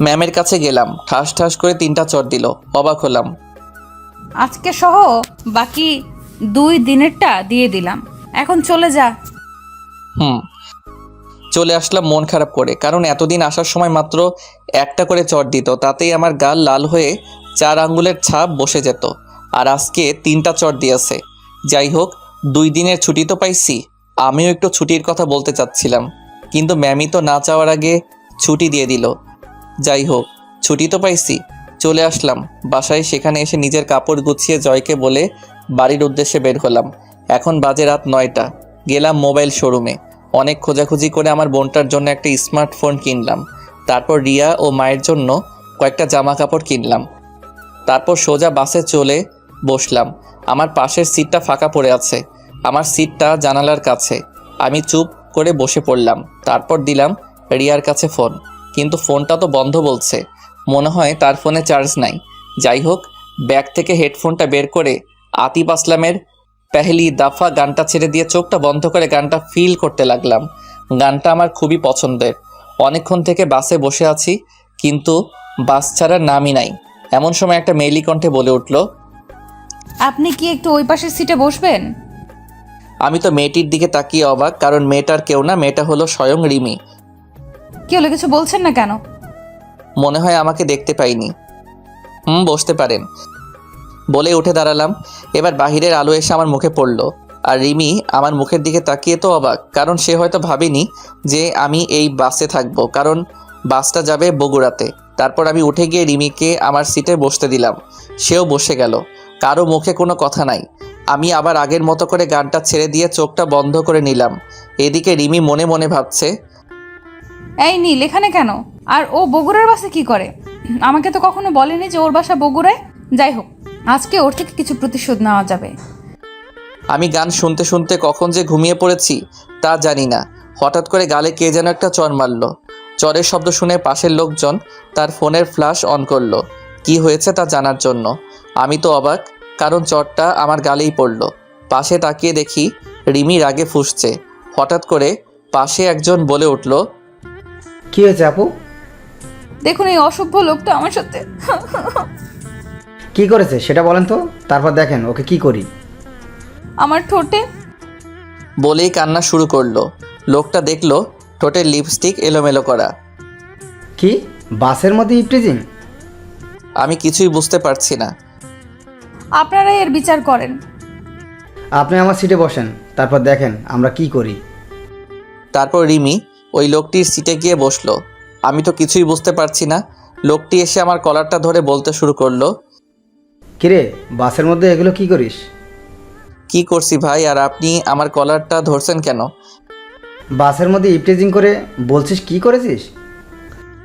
ম্যামের কাছে গেলাম, ঠাস ঠাস করে 3টা চড় দিল। অবাক হলাম। আজকে সহ বাকি 2 দিনেরটা দিয়ে দিলাম, এখন চলে যা। চলে আসলাম মন খারাপ করে, কারণ এতদিন আসার সময় মাত্র একটা করে চড় দিত, তাতেই আমার গাল লাল হয়ে 4 আঙ্গুলের ছাপ বসে যেত। আর আজকে 3টা চড় দিয়েছে। যাই হোক, 2 দিনের ছুটি তো পাইছি। আমিও একটু ছুটির কথা বলতে চাচ্ছিলাম, কিন্তু ম্যামই তো না চাওয়ার আগে ছুটি দিয়ে দিল। যাই হোক, ছুটি তো পাইছি। চলে আসলাম বাসায়। সেখানে এসে নিজের কাপড় গুছিয়ে জয়কে বলে বাড়ির উদ্দেশ্যে বের হলাম। এখন বাজে রাত 9টা। গেলাম মোবাইল শোরুমে। অনেক খোঁজাখুঁজি করে আমার বোনটার জন্য একটা স্মার্টফোন কিনলাম। তারপর রিয়া ও মায়ের জন্য কয়েকটা জামা কাপড় কিনলাম। তারপর সোজা বাসে চলে বসলাম। আমার পাশের সিটটা ফাঁকা পড়ে আছে। আমার সিটটা জানালার কাছে। আমি চুপ করে বসে পড়লাম। তারপর দিলাম রিয়ার কাছে ফোন, কিন্তু ফোনটা তো বন্ধ বলছে। মনে হয় তার ফোনে চার্জ নাই। যাই হোক, ব্যাগ থেকে হেডফোনটা বের করে আতিফ আসলামের পেহলি দাফা গানটা ছেড়ে দিয়ে চোখটা বন্ধ করে গানটা ফিল করতে লাগলাম। গানটা আমার খুবই পছন্দের। অনেকক্ষণ থেকে বাসে বসে আছি, কিন্তু বাস ছাড়ার নামই নাই। এমন সময় একটা মেয়েলি কণ্ঠে বলে উঠল, আপনি কি একটু ওই পাশের সিটে বসবেন? আমি তো মেয়েটির দিকে তাকিয়ে অবাক, কারণ মেয়েটার কেউ না, মেয়েটা হলো স্বয়ং রিমি। কি হলো, কিছু বলছেন না কেন? মনে হয় আমাকে দেখতে পাইনি। বসতে পারেন বলে উঠে দাঁড়ালাম। এবার বাহিরের আলো এসে আমার মুখে পড়ল, আর রিমি আমার মুখের দিকে তাকিয়ে তো অবাক, কারণ সে হয়তো ভাবেনি যে আমি এই বাসে থাকবো, কারণ বাসটা যাবে বগুড়াতে। তারপর আমি উঠে গিয়ে রিমিকে আমার সিটে বসতে দিলাম। সেও বসে গেল। কারো মুখে কোনো কথা নাই। আমি আবার আগের মতো করে গানটা ছেড়ে দিয়ে চোখটা বন্ধ করে নিলাম। এদিকে রিমি মনে মনে ভাবছে, এই নীল এখানে কেন? আর ও বগুড়ার বাসে কি করে? আমাকে তো কখনো বলেনি যে ওর বাসা বগুড়ায়। যাই হোক, আজকে ওর থেকে কিছু প্রতিশোধ নেওয়া যাবে। আমি গান শুনতে শুনতে কখন যে ঘুমিয়ে পড়েছি তা জানি না। হঠাৎ করে গালে কে যেন একটা চড় মারল। চরের শব্দ শুনে পাশের লোকজন তার ফোনের ফ্ল্যাশ অন করলো কি হয়েছে তা জানার জন্য। আমি তো অবাক, কারণ চড়টা আমার গালেই পড়ল। পাশে তাকিয়ে দেখি রিমি রাগে ফুঁসছে। হঠাৎ করে পাশে একজন বলে উঠল, কি হয়েছে আপু? দেখুন, এই অসভ্য লোকটা আমার সাথে। কি করেছে সেটা বলেন তো, তারপর দেখেন ওকে কি করি। আমার ঠোঁটে। বলেই কান্না শুরু করলো। লোকটা দেখলো ঠোঁটে লিপস্টিক এলোমেলো করা। কি বাসের মধ্যে ইপটিজিং? আমি কিছুই বুঝতে পারছি না। আপনারাই এর বিচার করেন। আপনি আমার সিটে বসেন, তারপর দেখেন আমরা কি করি। তারপর রিমি ওই লোকটির সিটে গিয়ে বসলো। আমি তো কিছুই বুঝতে পারছি না। লোকটি এসে আমার কলারটা ধরে বলতে শুরু করলো, কিরে বাসের মধ্যে এগুলো কি করিস? কি করছি ভাই, আর আপনি আমার কলারটা ধরছেন কেন? বাসের মধ্যে ইপটিজিং করে বলছিস কি করেছিস?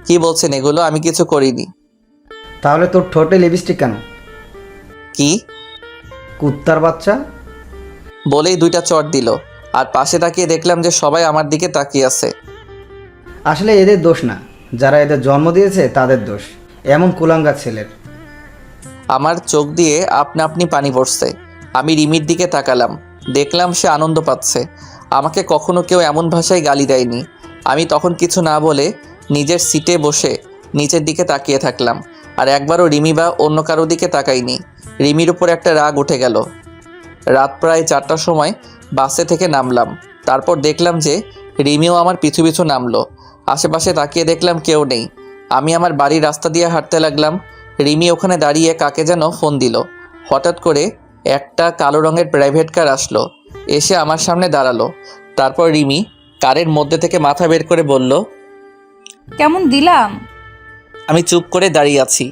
কি বলছেন এগুলো? আমি কিছু করিনি। তাহলে তোর ঠোঁটে লিপস্টিক কেন? কি? কুত্তার বাচ্চা। বলেই 2টা চড় দিল। আর পাশে তাকিয়ে দেখলাম যে সবাই আমার দিকে তাকিয়ে আছে। আসলে এদের দোষ না, যারা এদের জন্ম দিয়েছে তাদের দোষ, এমন কুলাঙ্গার ছেলের। আমার চোখ দিয়ে আপনা আপনি পানি পড়ছে। আমি রিমির দিকে তাকালাম, দেখলাম সে আনন্দ পাচ্ছে। আমাকে কখনো কেউ এমন ভাষায় গালি দেয়নি। আমি তখন কিছু না বলে নিজের সিটে বসে নিচের দিকে তাকিয়ে থাকলাম, আর একবারও রিমি বা অন্য কারো দিকে তাকাইনি। রিমির উপর একটা রাগ উঠে গেল। রাত প্রায় 4টার সময় বাসে থেকে নামলাম। তারপর দেখলাম যে রিমিও আমার পিছু পিছু নামলো। আশেপাশে তাকিয়ে দেখলাম কেউ নেই। আমি আমার বাড়ির রাস্তা দিয়ে হাঁটতে লাগলাম। রিমি ওখানে দাঁড়িয়ে কাকে যেন ফোন দিল। হঠাৎ করে একটা কালো রঙের প্রাইভেট কার আসলো, এসে আমার সামনে দাঁড়ালো। তারপর রিমি কারের মধ্যে থেকে মাথা বের করে বলল, কেমন দিলাম? আমি চুপ করে দাঁড়িয়ে আছি।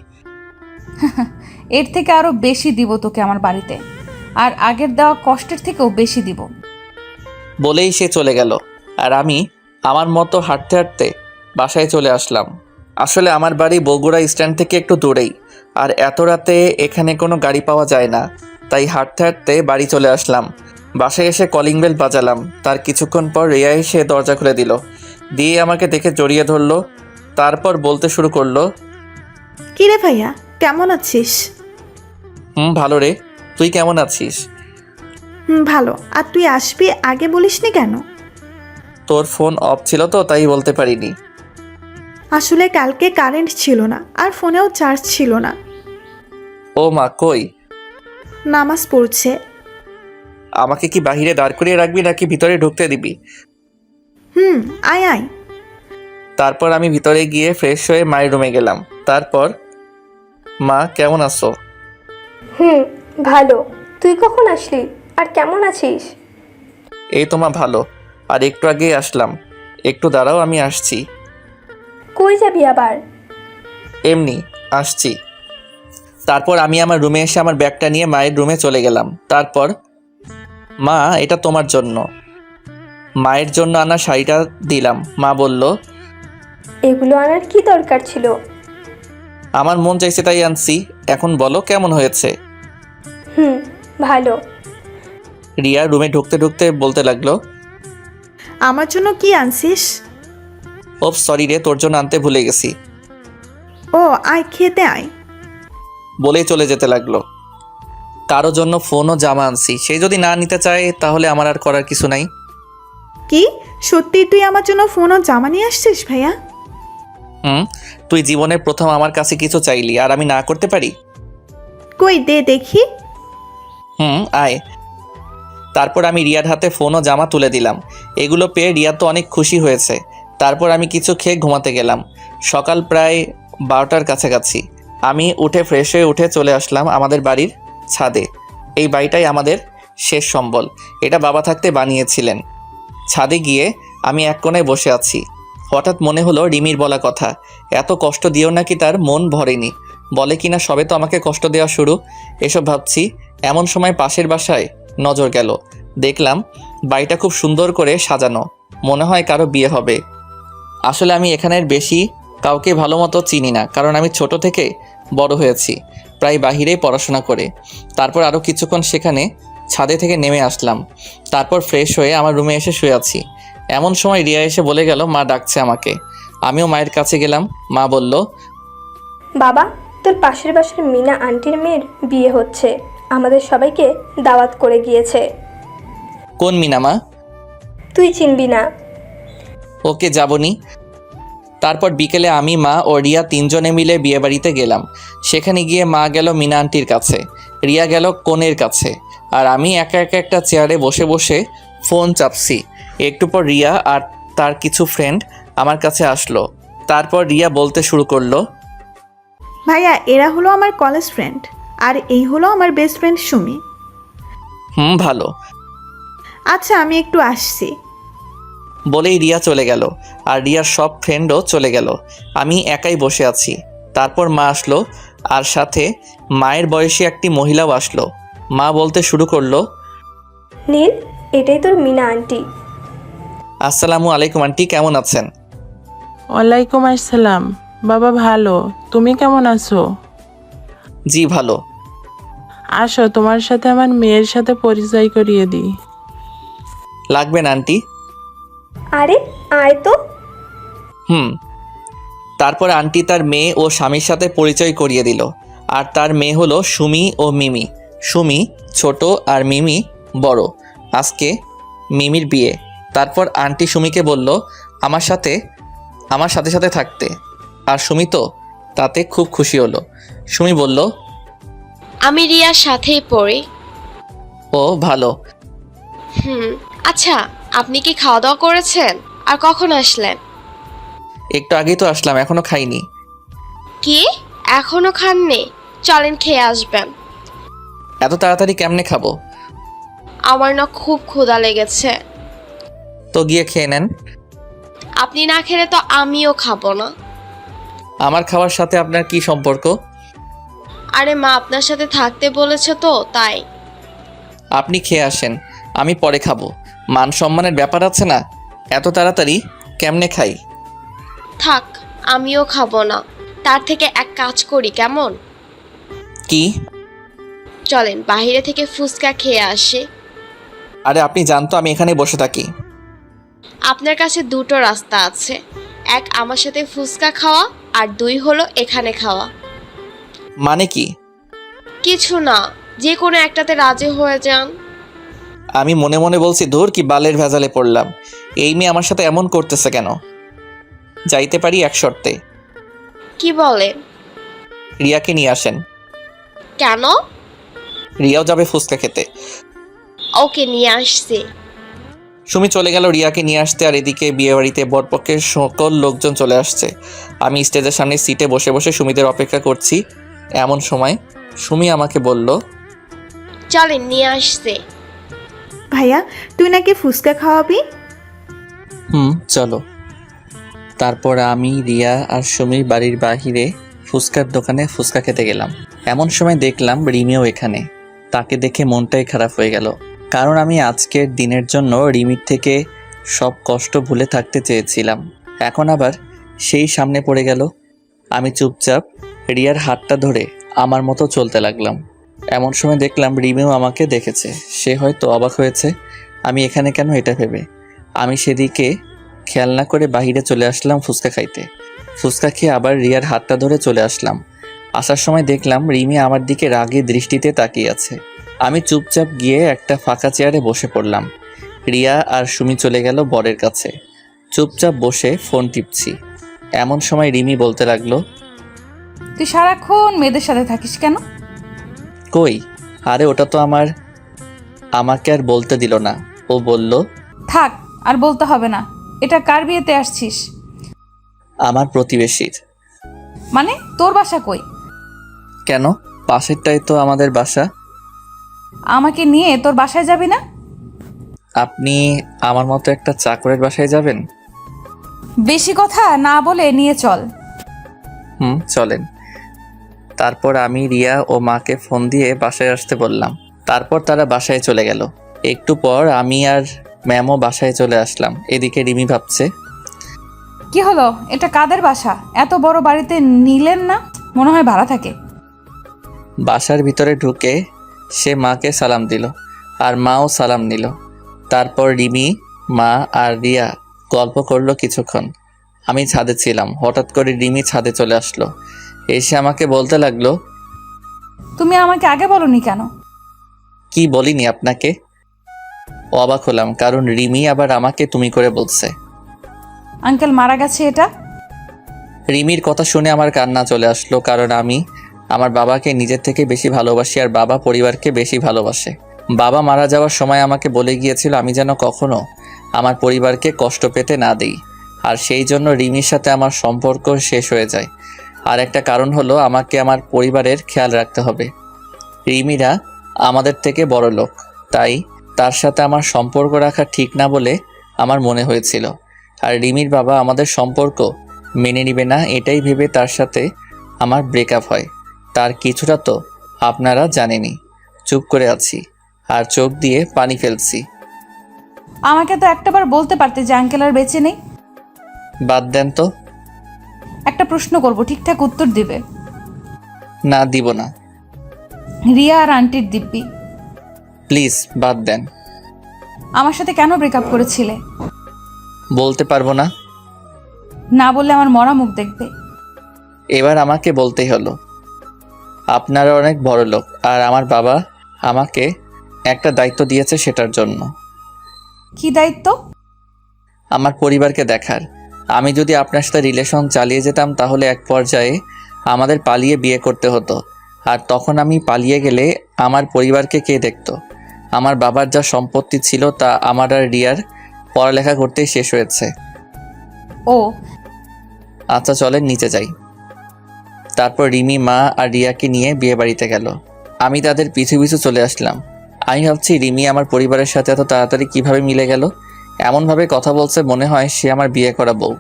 এর থেকে আরো বেশি দিব তোকে আমার বাড়িতে, আর আগের দেওয়া কষ্টের থেকেও বেশি দিব। বলেই সে চলে গেল, আর আমি আমার মতো হাঁটতে হাঁটতে বাসায় চলে আসলাম। আসলে আমার বাড়ি বগুড়া স্ট্যান্ড থেকে একটু দূরেই, আর এত রাতে এখানে কোনো গাড়ি পাওয়া যায় না, তাই হাঁটতে হাঁটতে বাড়ি চলে আসলাম। বাসায় এসে কলিং বেল বাজালাম। তার কিছুক্ষণ পর রিয়া এসে দরজা খুলে দিল, দিয়ে আমাকে দেখে জড়িয়ে ধরলো। তারপর বলতে শুরু করলো, কিরে ভাইয়া, কেমন আছিস? ভালো রে, তুই কেমন আছিস? ভালো। আর তুই আসবি আগে বলিসনি কেন? তোর ফোন অফ ছিল তো, তাই বলতে পারিনি। আসলে কালকে কারেন্ট ছিল না, আর ফোনেও চার্জ ছিল না। ও মা, কই? নামাজ পড়ছে। আমাকে কি বাহিরে দাঁড় করিয়ে রাখবি নাকি ভিতরে ঢুকতে দিবি? আয় আয়। তারপর আমি ভিতরে গিয়ে ফ্রেশ হয়ে মায়ের রুমে গেলাম। তারপর, মা কেমন আছো? ভালো। তুই কখন আসলি আর কেমন আছিস? এই তো মা, ভালো। আর একটু আগেই আসলাম। একটু দাঁড়াও, আমি আসছি। কই যাবি আবার? এমনি আসছি। তারপর আমি আমার রুমে এসে আমার ব্যাগটা নিয়ে মায়ের রুমে চলে গেলাম। তারপর, মা এটা তোমার জন্য। মায়ের জন্য আনা শাড়িটা দিলাম। মা বলল, এগুলো আনার কি দরকার ছিল? আমার মন চাইছে তাই আনছি। এখন বলো কেমন হয়েছে? ভালো। রিয়া রুমে ঢুকতে ঢুকতে বলতে লাগলো, আমার জন্য কি আনছিস? ও সরি রে, তোর জন্য আনতে ভুলে গেছি। ও আয়, খেতে আয়। বলেই চলে যেতে লাগলো। কারো জন্য ফোন ও জামা আনছি, সে যদি না নিতে চায় তাহলে আমার আর করার কিছু নাই। কি সত্যি তুই আমার জন্য ফোন ও জামা নিয়ে আসছিস ভাইয়া? তুই জীবনের প্রথম আমার কাছে কিছু চাইলি, আর আমি না করতে পারি? কই দে দেখি। আয়। তারপর আমি রিয়ার হাতে ফোন ও জামা তুলে দিলাম। এগুলো পেয়ে রিয়া তো অনেক খুশি হয়েছে। তারপর আমি কিছু খেয়ে ঘুমাতে গেলাম। সকাল প্রায় 12টার কাছাকাছি। আমি উঠে ফ্রেশ হয়ে উঠে চলে আসলাম আমাদের বাড়ির ছাদে। এই বাড়িটাই আমাদের শেষ সম্বল। এটা বাবা থাকতে বানিয়েছিলেন। ছাদে গিয়ে আমি এক কোণায় বসে আছি। হঠাৎ মনে হলো রিমির বলা কথা, এত কষ্ট দিও নাকি তার মন ভরেনি। বলে কিনা সবে তো আমাকে কষ্ট দেওয়া শুরু। এসব ভাবছি, এমন সময় পাশের বাসায় নজর গেল। দেখলাম বাড়িটা খুব সুন্দর করে সাজানো, মনে হয় কারো বিয়ে হবে। আসলে আমি এখানের বেশি কাউকে ভালো মতো চিনি না, কারণ আমি ছোট থেকে বড় হয়েছি প্রায় বাহিরেই পড়াশোনা করে। তারপর আরও কিছুক্ষণ সেখানে ছাদে থেকে নেমে আসলাম। তারপর ফ্রেশ হয়ে আমার রুমে এসে শুয়ে আছি। এমন সময় রিয়া এসে বলে গেল মা ডাকছে আমাকে। আমিও মায়ের কাছে গেলাম। মা বলল, বাবা, তোর পাশের বাসার মিনা আন্টির মেয়ের বিয়ে হচ্ছে, আমাদের সবাইকে দাওয়াত করে গিয়েছে। কোন মিনা মা? তুই চিনবি না। ওকে, যাবনি। তারপর বিকেলে আমি, মা ও রিয়া তিনজনে মিলে বিয়েবাড়িতে গেলাম। সেখানে গিয়ে মা গেল মিনা আন্টির কাছে, রিয়া গেল কনের কাছে, আর আমি একা একা একটা চেয়ারে বসে বসে ফোন চাপছি। একটু পর রিয়া আর তার কিছু ফ্রেন্ড আমার কাছে আসলো। তারপর রিয়া বলতে শুরু করলো, ভাইয়া এরা হলো আমার কলেজ ফ্রেন্ড, আর এই হলো আমার বেস্ট ফ্রেন্ড সুমি। ভালো। আচ্ছা আমি একটু আসছি। বলেই রিয়া চলে গেল, আর রিয়ার সব ফ্রেন্ডও চলে গেল। আমি একাই বসে আছি। তারপর মা আসলো, আর সাথে মায়ের বয়সী একটি মহিলাও আসলো। মা বলতে শুরু করলো, নীল, এটাই তোর মিনা আন্টি। আসসালামু আলাইকুম আন্টি, কেমন আছেন? ওয়ালাইকুম আসসালাম। বাবা ভালো, তুমি কেমন আছো? জি ভালো। আসো, তোমার সাথে আমার মেয়ের সাথে পরিচয় করিয়ে দিই। লাগবে না আন্টি। আরে আয় তো। তারপর আন্টি তার মেয়ে ও স্বামীর সাথে পরিচয় করিয়ে দিল। আর তার মেয়ে হলো সুমি ও মিমি। সুমি ছোট আর মিমি বড়। আজকে মিমির বিয়ে। তারপর আন্টি সুমিকে বলল আমার সাথে সাথে থাকতে, আর সুমি তো তাতে খুব খুশি হলো। সুমি বলল, আমি রিয়ার সাথেই পড়ি। ও ভালো। আচ্ছা, আপনি কি খাওয়া দাওয়া করেছেন? আর কখন আসলেন? একটু আগেই তো আসলাম, এখনো খাইনি। কি, এখনো খাননি? চলেন খেয়ে আসবেন। এত তাড়াতাড়ি কেমনে খাবো? আমার না খুব ক্ষুধা লেগেছে। তো গিয়ে খেয়ে নেন। আপনি না খেলে তো আমিও খাবো না। আমার খাওয়ার সাথে আপনার কি সম্পর্ক? আরে মা আপনার সাথে থাকতে বলেছে তো তাই। আপনি খেয়ে আসেন, আমি পরে খাবো। মান সম্মানের ব্যাপার আছে না? এত তাড়াতাড়ি কেমনে খাই? থাক, আমিও খাবো না। তার থেকে এক কাজ করি কেমন? কি? চলেন বাইরে থেকে ফুচকা খেয়ে আসি। আরে আপনি জানতো আমি এখানে বসে থাকি। আপনার কাছে দুটো রাস্তা আছে, এক আমার সাথে ফুচকা খাওয়া আর দুই হলো এখানে খাওয়া। মানে কি? কিছু না, যে কোনো একটাতে রাজি হয়ে যান। আমি মনে মনে বলছি, ধুর কি বালের ভেজালে পড়লাম। এই মেয়ে আমার সাথে এমন করতেছে কেন? যাইতে পারি এক শর্তে। কি বলেন? রিয়াকে নিয়ে আসেন। কেন? রিয়াও যাবে ফুচকা খেতে। ওকে নিয়ে আসছি। সুমি চলে গেল রিয়াকে নিয়ে আসতে, আর এদিকে বিয়েবাড়িতে বরপক্ষের সকল লোকজন চলে আসছে। আমি স্টেজের সামনে সিটে বসে বসে সুমিদের অপেক্ষা করছি। এমন সময় সুমি আমাকে বলল, চলেন নিয়ে আসছি। ভাইয়া, তুই নাকি ফুচকা খাওয়াবি? চলো। তারপর আমি, রিয়া আর সুমির বাড়ির বাহিরে ফুচকার দোকানে ফুচকা খেতে গেলাম। এমন সময় দেখলাম রিমিও এখানে। তাকে দেখে মনটাই খারাপ হয়ে গেল, কারণ আমি আজকের দিনের জন্য রিমির থেকে সব কষ্ট ভুলে থাকতে চেয়েছিলাম। এখন আবার সেই সামনে পড়ে গেল। আমি চুপচাপ রিয়ার হাতটা ধরে আমার মতো চলতে লাগলাম। এমন সময় দেখলাম রিমিও আমাকে দেখেছে। সে হয়তো অবাক হয়েছে আমি এখানে কেন, এটা ভেবে আমি সেদিকে খেয়াল না করে বাহিরে চলে আসলাম ফুচকা খাইতে। ফুচকা খেয়ে আবার রিয়ার হাতটা ধরে চলে আসলাম। আসার সময় দেখলাম রিমি আমার দিকে রাগী দৃষ্টিতে তাকিয়ে আছে। আমি চুপচাপ গিয়ে একটা ফাঁকা চেয়ারে বসে পড়লাম। রিয়া আর সুমি চলে গেল বরের কাছে। চুপচাপ বসে ফোন টিপছি। এমন সময় রিমি বলতে লাগলো, তুই সারাক্ষণ মেয়েদের সাথে থাকিস কেন? কই? আরে ওটা তো আমাকে আর বলতে দিল না। ও বলল, থাক, আর বলতে হবে না। এটা কার বিয়েতে আসছিস? আমার প্রতিবেশীর। মানে তোর বাসা কই? কেন? পাশেরটাই তো আমাদের বাসা। আমাকে নিয়ে তোর বাসায় যাবি না? আপনি আমার মতো একটা চাকরের বাসায় যাবেন? বেশি কথা না বলে নিয়ে চল। চলেন। তারপর আমি রিয়া ও মাকে ফোন দিয়ে বাসায় আসতে বললাম। তারপর তারা বাসায় চলে গেল। একটু পর আমি আর ম্যামও বাসায় চলে আসলাম। এদিকে রিমি ভাবছে, কি হলো, এটা কাদের বাসা? এত বড় বাড়িতে নিলেন না? মনে হয় ভাড়া থাকে। বাসার ভিতরে ঢুকে সে মাকে সালাম দিল, আর মাও সালাম নিল। তারপর রিমি, মা আর রিয়া গল্প করলো কিছুক্ষণ। আমি ছাদে ছিলাম। হঠাৎ করে রিমি ছাদে চলে আসলো। এসে আমাকে বলতে লাগলো, তুমি আমাকে আগে বলনি কেন? কি বলিনি আপনাকে? অবাক হলাম, কারণ রিমি আবার আমাকে তুমি করে বলছে। আঙ্কেল মারা গেছে এটা? রিমির কথা শুনে আমার কান্না চলে আসলো, কারণ আমি আমার বাবাকে নিজের থেকে বেশি ভালোবাসি, আর বাবা পরিবারকে বেশি ভালোবাসে। বাবা মারা যাওয়ার সময় আমাকে বলে গিয়েছিল আমি যেন কখনো আমার পরিবারকে কষ্ট পেতে না দিই, আর সেই জন্য রিমির সাথে আমার সম্পর্ক শেষ হয়ে যায়। আর একটা কারণ হলো আমাকে আমার পরিবারের খেয়াল রাখতে হবে। রিমিরা আমাদের থেকে বড় লোক, তাই তার সাথে আমার সম্পর্ক রাখা ঠিক না বলে আমার মনে হয়েছিল। আর রিমির বাবা আমাদের সম্পর্ক মেনে নিবে না, এটাই ভেবে তার সাথে আমার ব্রেকআপ হয়। তার কিছুটা তো আপনারা জানেনই। চুপ করে আছি আর চোখ দিয়ে পানি ফেলছি। আমাকে তো একটাবার বলতে পারতে যে আঙ্কেল আর বেঁচে নেই। বাদ দেন তো। একটা প্রশ্ন করব, ঠিকঠাক উত্তর দিবে। না, দিব না। রিয়া আর আন্টির দিব্যি। প্লিজ বাদ দেন। আমার সাথে কেন ব্রেকআপ করেছিলে? বলতে পারবো না। না বললে আমার মরা মুখ দেখবে। এবার আমাকে বলতেই হলো। আপনারা অনেক বড় লোক, আর আমার বাবা আমাকে একটা দায়িত্ব দিয়েছে, সেটার জন্য। কি দায়িত্ব? আমার পরিবারকে দেখার। আমি যদি আপনার সাথে রিলেশন চালিয়ে যেতাম তাহলে এক পর্যায়ে আমাদের পালিয়ে বিয়ে করতে হতো, আর তখন আমি পালিয়ে গেলে আমার পরিবারকে কে দেখতো? আমার বাবার যা সম্পত্তি ছিল তা আমার আর রিয়ার পড়ালেখা করতেই শেষ হয়েছে। ও আচ্ছা চলেন নিচে যাই। তারপর রিমি, মা আর রিয়াকে নিয়ে বিয়ে বাড়িতে গেল। আমি তাদের পিছু পিছু চলে আসলাম। আমি ভাবছি রিমি আমার পরিবারের সাথে এত তাড়াতাড়ি কিভাবে মিলে গেল। এমনভাবে কথা বলছে মনে হয় সে আমার বিয়ে করা বউ।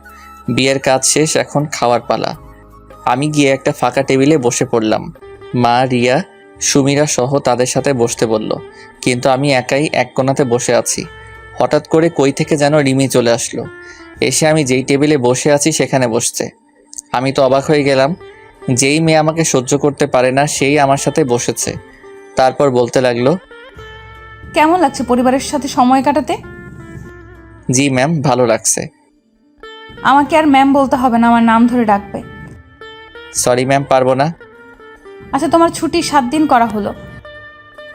বিয়ের কাজ শেষ, এখন খাওয়ার পালা। আমি গিয়ে একটা ফাঁকা টেবিলে বসে পড়লাম। মা, রিয়া, সুমিরা সহ তাদের সাথে বসতে বলল, কিন্তু আমি একাই এক কোণাতে বসে আছি। হঠাৎ করে কই থেকে যেন রিমি চলে আসলো, এসে আমি যেই টেবিলে বসে আছি সেখানে বসছে। আমি তো অবাক হয়ে গেলাম। যেই মেয়ে আমাকে সহ্য করতে পারে না সেই আমার সাথে বসেছে। তারপর বলতে লাগলো, কেমন লাগছে পরিবারের সাথে সময় কাটাতে? জি ম্যাম, ভালো লাগছে। আমাকে আর ম্যাম বলতে হবে না, আমার নাম ধরে ডাকবে। সরি ম্যাম, পারবো না। আচ্ছা, তোমার ছুটি 7 দিন করা হলো।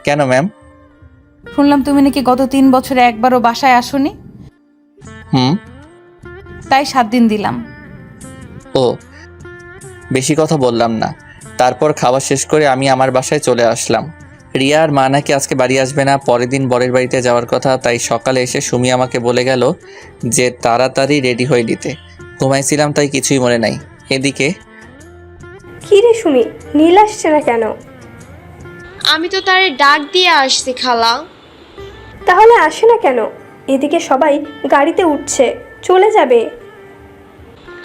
কেন ম্যাম? শুনলাম তুমি নাকি গত 3 বছরে একবারও বাসায় আসোনি, তাই 7 দিন দিলাম। ও, বেশি কথা বললাম না। তারপর খাওয়া শেষ করে আমি আমার বাসায় চলে আসলাম। রিয়া আর মা নাকি আজকে বাড়ি আসবে না, পরের দিন বরের বাড়িতে যাওয়ার কথা। তাই সকালে এসে সুমি আমাকে বলে গেল যে তাড়াতাড়ি রেডি হয়ে নিতে। ঘুমাইছিলাম তাই কিছুই মনে নাই। এদিকে কি রে সুমি, নীল আসছে না কেন? আমি তো তারে ডাক দিয়ে আসছি খালা। তাহলে আসে না কেন? এদিকে সবাই গাড়িতে উঠছে, চলে যাবে।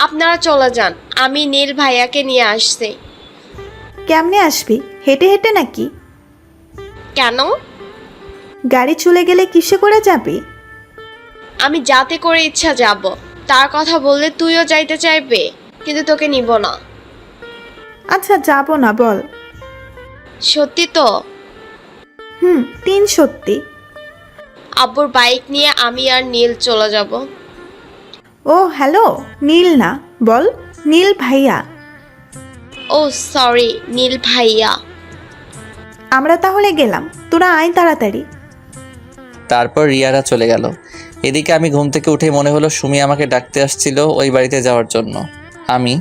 আপনারা চলে যান, আমি নীল ভাইয়াকে নিয়ে আসছি। কেমনে আসবি? হেঁটে হেঁটে নাকি? কেন? গাড়ি চলে গেলে কিসে করে যাবি? আমি যাতে করে ইচ্ছা যাব। তার কথা বললে তুইও যাইতে চাইবে, কিন্তু তোকে নিব না। আচ্ছা, যাব না বল। সত্যি তো? 3 সত্যি। আব্বুর বাইক নিয়ে আমি আর নীল চলে যাব। ও হ্যালো, নীল না, বল নীল ভাইয়া। ও সরি, নীল ভাইয়া। আমরা তাহলে গেলাম, তোরা আয় তাড়াতাড়ি। তারপর রিয়ারা চলে গেল। এদিকে আমি ঘুম থেকে উঠে মনে হলো সুমি আমাকে ডাকতে আসছিল ওই বাড়িতে যাওয়ার জন্য। আমি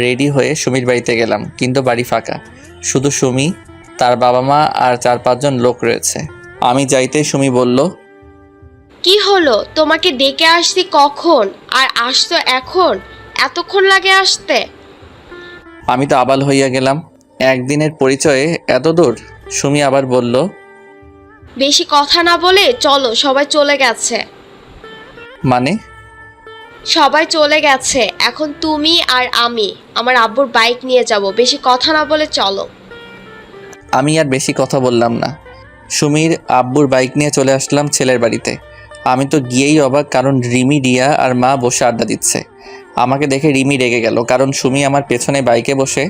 রেডি হয়ে সুমির বাড়িতে গেলাম, কিন্তু বাড়ি ফাঁকা। শুধু সুমি, তার বাবা মা আর 4-5 জন লোক রয়েছে। আমি যাইতেই সুমি বলল, কি হলো? তোমাকে ডেকে আসছি কখন, আর আসতো এখন? এতক্ষণ লাগে আসতে? আমি তো আবাল হইয়া গেলাম। একদিনের পরিচয়ে এত দূর? সুমি আবার বলল, বেশি কথা না বলে চলো, সবাই চলে গেছে। মানে? সবাই চলে গেছে, এখন তুমি আর আমি আমার আব্বুর বাইক নিয়ে যাব। বেশি কথা না বলে চলো। আমি আর বেশি কথা বললাম না। সুমির আব্বুর বাইক নিয়ে চলে আসলাম ছেলের বাড়িতে। আমি তো গিয়েই অবাক, কারণ রিমি, রিয়া আর মা বসে আড্ডা দিচ্ছে। আমাকে দেখে রিমি রেগে গেল, কারণ সুমি আমার পেছনে বাইকে বসে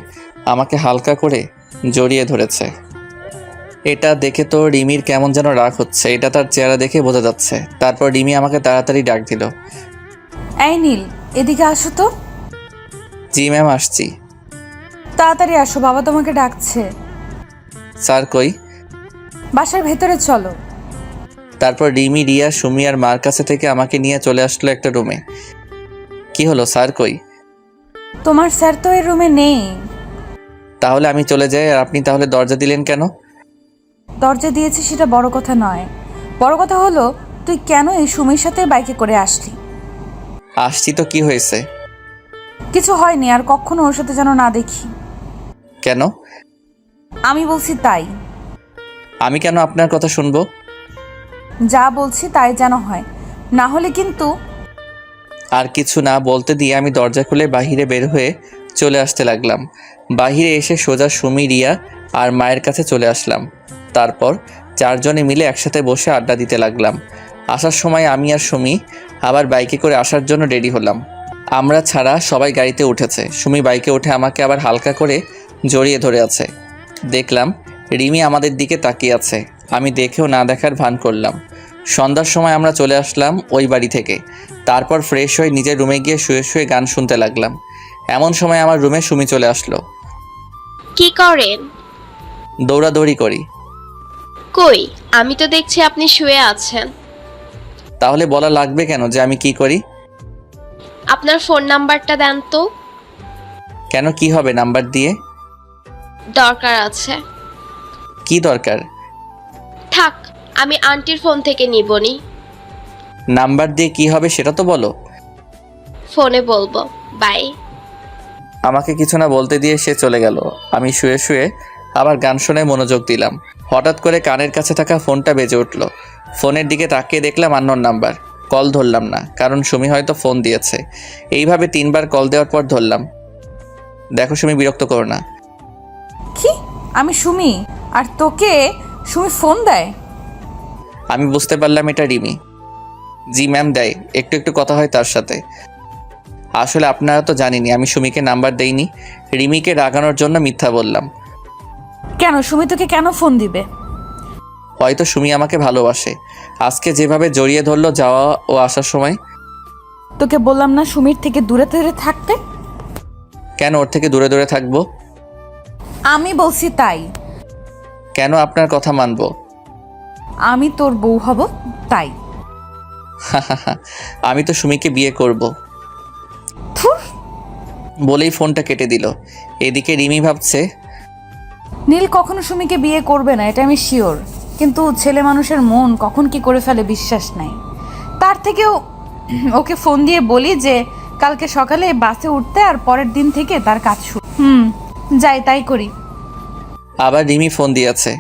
আমাকে হালকা করে জড়িয়ে ধরেছে। এটা দেখে তো রিমির কেমন যেন রাগ হচ্ছে, এটা তার চেহারা দেখে বোঝা যাচ্ছে। তারপর রিমি আমাকে তাড়াতাড়ি ডাক দিল, এই নীল, এদিকে আসো তো। জি ম্যাম, আসছি। তাড়াতাড়ি আসো, বাবা তোমাকে ডাকছে। স্যার কই? বাসার ভেতরে চলো। তারপর রিমি, রিয়া, সুমি আর মার কাছে থেকে আমাকে নিয়ে চলে আসলো একটা রুমে। কি হলো, স্যার কই? তোমার স্যার তো এই রুমে নেই। তাহলে আমি চলে যাই, আর আপনি তাহলে দরজা দিলেন কেন? দরজা দিয়েছি সেটা বড় কথা নয়, বড় কথা হলো তুই কেন এই সুমির সাথে বাইকে করে আসলি? আসছি তো, কি হয়েছে? কিছু হয়নি, আর কখনো ওর সাথে যেন না দেখি। কেন? আমি বলছি তাই। আমি কেন আপনার কথা শুনবো? যা বলছি তাই যেন হয়, না হলে কিন্তু। আর কিছু না বলতে দিয়ে আমি দরজা খুলে বাহিরে বের হয়ে চলে আসতে লাগলাম। বাহিরে এসে সোজা সুমি, রিয়া আর মায়ের কাছে চলে আসলাম। তারপর 4 জনে মিলে একসাথে বসে আড্ডা দিতে লাগলাম। আসার সময় আমি আর সুমি আবার বাইকে করে আসার জন্য রেডি হলাম। আমরা ছাড়া সবাই গাড়িতে উঠেছে। সুমি বাইকে উঠে আমাকে আবার হালকা করে জড়িয়ে ধরে আছে। দেখলাম রিমি আমাদের দিকে তাকিয়ে আছে। আমি দেখেও না দেখার ভান করলাম। সন্ধ্যার সময় আমরা চলে আসলাম ওই বাড়ি থেকে। তারপর ফ্রেশ হয়ে নিজের রুমে গিয়ে শুয়ে শুয়ে গান শুনতে লাগলাম। এমন সময় আমার রুমে সুমি চলে আসলো। কি করেন? দৌড়াদৌড়ি করি। কই, আমি তো দেখছি আপনি শুয়ে আছেন। তাহলে বলা লাগবে কেন যে আমি কি করি? আপনার ফোন নাম্বারটা দেন তো। কেন, কি হবে নাম্বার দিয়ে? দরকার আছে। কি দরকার? থাক, আমি আন্টির ফোন থেকে নিবনি। নাম্বার দিয়ে কি হবে সেটা তো বলো। ফোনে বলবো। বাই। আমাকে কিছু না বলতে দিয়ে সে চলে গেল। আমি শুয়ে শুয়ে আবার গান শুনে মনোযোগ দিলাম। হঠাৎ করে কানের কাছে থাকা ফোনটা বেজে উঠল। ফোনের দিকে তাকিয়ে দেখলাম আননোন নাম্বার। কল ধরলাম না, কারণ সুমি হয়তো ফোন দিয়েছে। এইভাবে 3বার কল দেওয়ার পর ধরলাম। দেখো সুমি, বিরক্ত করো না। কি? আমি সুমি, আর তোকে সুমি ফোন দেয়? আমি বুঝতে পারলাম এটা রিমি। জি ম্যাম, দেয়। একটু একটু কথা হয় তার সাথে। আসলে আপনারা তো জানেনই আমি সুমিকে নাম্বার দেইনি। রিমিকে রাগানোর জন্য মিথ্যা বললাম। কেন? সুমি তোকে কেন ফোন দিবে? হয়তো সুমি আমাকে ভালোবাসে। আজকে যেভাবে জড়িয়ে ধরলো যাওয়া ও আসার সময়। তোকে বললাম না সুমির থেকে দূরে দূরে থাকতে? কেন ওর থেকে দূরে দূরে থাকবো? আমি বলছি তাই। কেন আপনার কথা মানবো? আমি তোর বউ হব তাই। আমি তো সুমিকে বিয়ে করব থুর। বলেই ফোনটা কেটে দিল। এদিকে রিমি ভাবছে, নীল কখনো সুমিকে বিয়ে করবে না, এটা আমি শিওর। কিন্তু ছেলে মানুষের মন কখন কি করে ফেলে বিশ্বাস নাই। তার থেকেও ওকে ফোন দিয়ে বলি যে কালকে সকালে বাসে উঠতে, আর পরের দিন থেকে তার কাজ শুরু। যাই তাই করি। আবার রিমি ফোন দিয়েছে।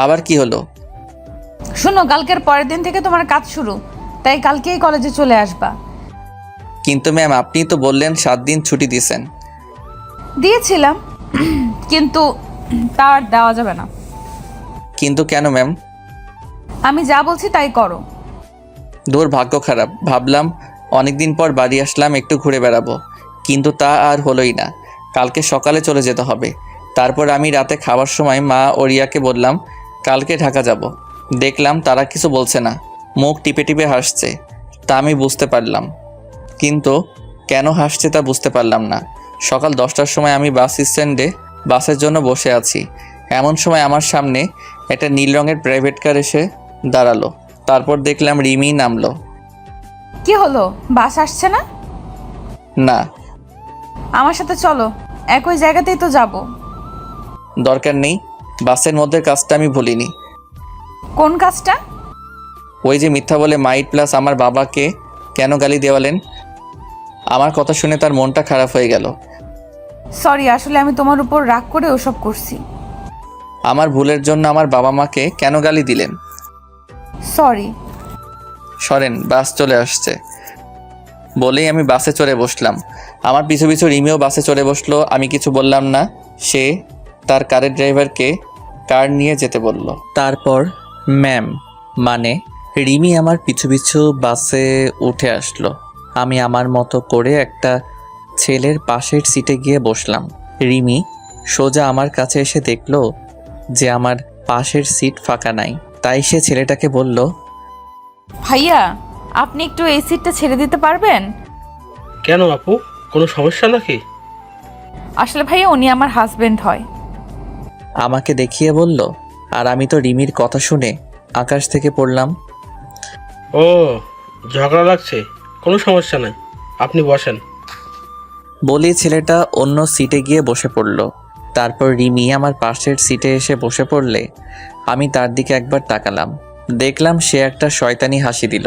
আবার কি হলো? শোনো, কালকের পরের দিন থেকে তোমার কাজ শুরু, তাই কালকেই কলেজে চলে আসবা। কিন্তু ম্যাম, আপনি তো বললেন 7 দিন ছুটি দিয়েছেন। দিয়েছিলাম, কিন্তু তা আর দেওয়া যাবে না। কিন্তু কেন ম্যাম? আমি যা বলছি তাই করো। দূর, ভাগ্য খারাপ। ভাবলাম অনেকদিন পর বাড়ি আসলাম, একটু ঘুরে বেড়াবো, কিন্তু তা আর হলোই না। কালকে সকালে চলে যেতে হবে। তারপর আমি রাতে খাওয়ার সময় মা ও রিয়াকে বললাম কালকে ঢাকা যাব। দেখলাম তারা কিছু বলছে না, মুখ টিপে টিপে হাসছে। তা আমি বুঝতে পারলাম, কিন্তু কেন হাসছে তা বুঝতে পারলাম না। সকাল 10টার সময় আমি বাস স্ট্যান্ডে বাসের জন্য বসে আছি। এমন সময় আমার সামনে একটা নীল রঙের প্রাইভেট কার এসে দাঁড়ালো। তারপর দেখলাম রিমি নামলো। কি হলো, বাস আসছে না? না। আমার সাথে চলো, একই জায়গাতেই তো যাব। দরকার নেই, বাসের মধ্যে কাজটা আমি ভুলিনি। কোন কাজটা? ওই যে মিথ্যা বলে মাইট প্লাস আমার বাবাকে কেন গালি দেওয়ালেন। আমার কথা শুনে তার মনটা খারাপ হয়ে গেল। সরি, আসলে আমি তোমার উপর রাগ করে ওসব করছি। আমার ভুলের জন্য আমার বাবা মাকে কেন গালি দিলেন? সরি। সরেন, বাস চলে আসছে। বলেই আমি বাসে চড়ে বসলাম। আমার পিছু পিছু রিমিও বাসে চড়ে বসলো। আমি কিছু বললাম না। সে তার কারের ড্রাইভারকে কার নিয়ে যেতে বলল। তারপর ম্যাম মানে রিমি আমার পিছু পিছু বাসে উঠে আসলো। আমি আমার মতো করে একটা ছেলের পাশের সিটে গিয়ে বসলাম। রিমি সোজা আমার কাছে এসে দেখলো যে আমার পাশের সিট ফাঁকা নাই। তাই সে ছেলেটাকে বলল, ভাইয়া, আপনি একটু এই সিটটা ছেড়ে দিতে পারবেন? কেন আপু, কোনো সমস্যা নাকি? আসলে ভাইয়া উনি আমার হাজবেন্ড হয়। আমাকে দেখিয়ে বলল। আর আমি তো রিমির কথা শুনে আকাশ থেকে পড়লাম। ও, ঝগড়া লাগছে, কোনো সমস্যা নাই, আপনি বসেন। বলি ছেলেটা অন্য সিটে গিয়ে বসে পড়ল। তারপর রিমি আমার পাশের সিটে এসে বসে পড়লে আমি তার দিকে একবার তাকালাম। দেখলাম সে একটা শয়তানি হাসি দিল।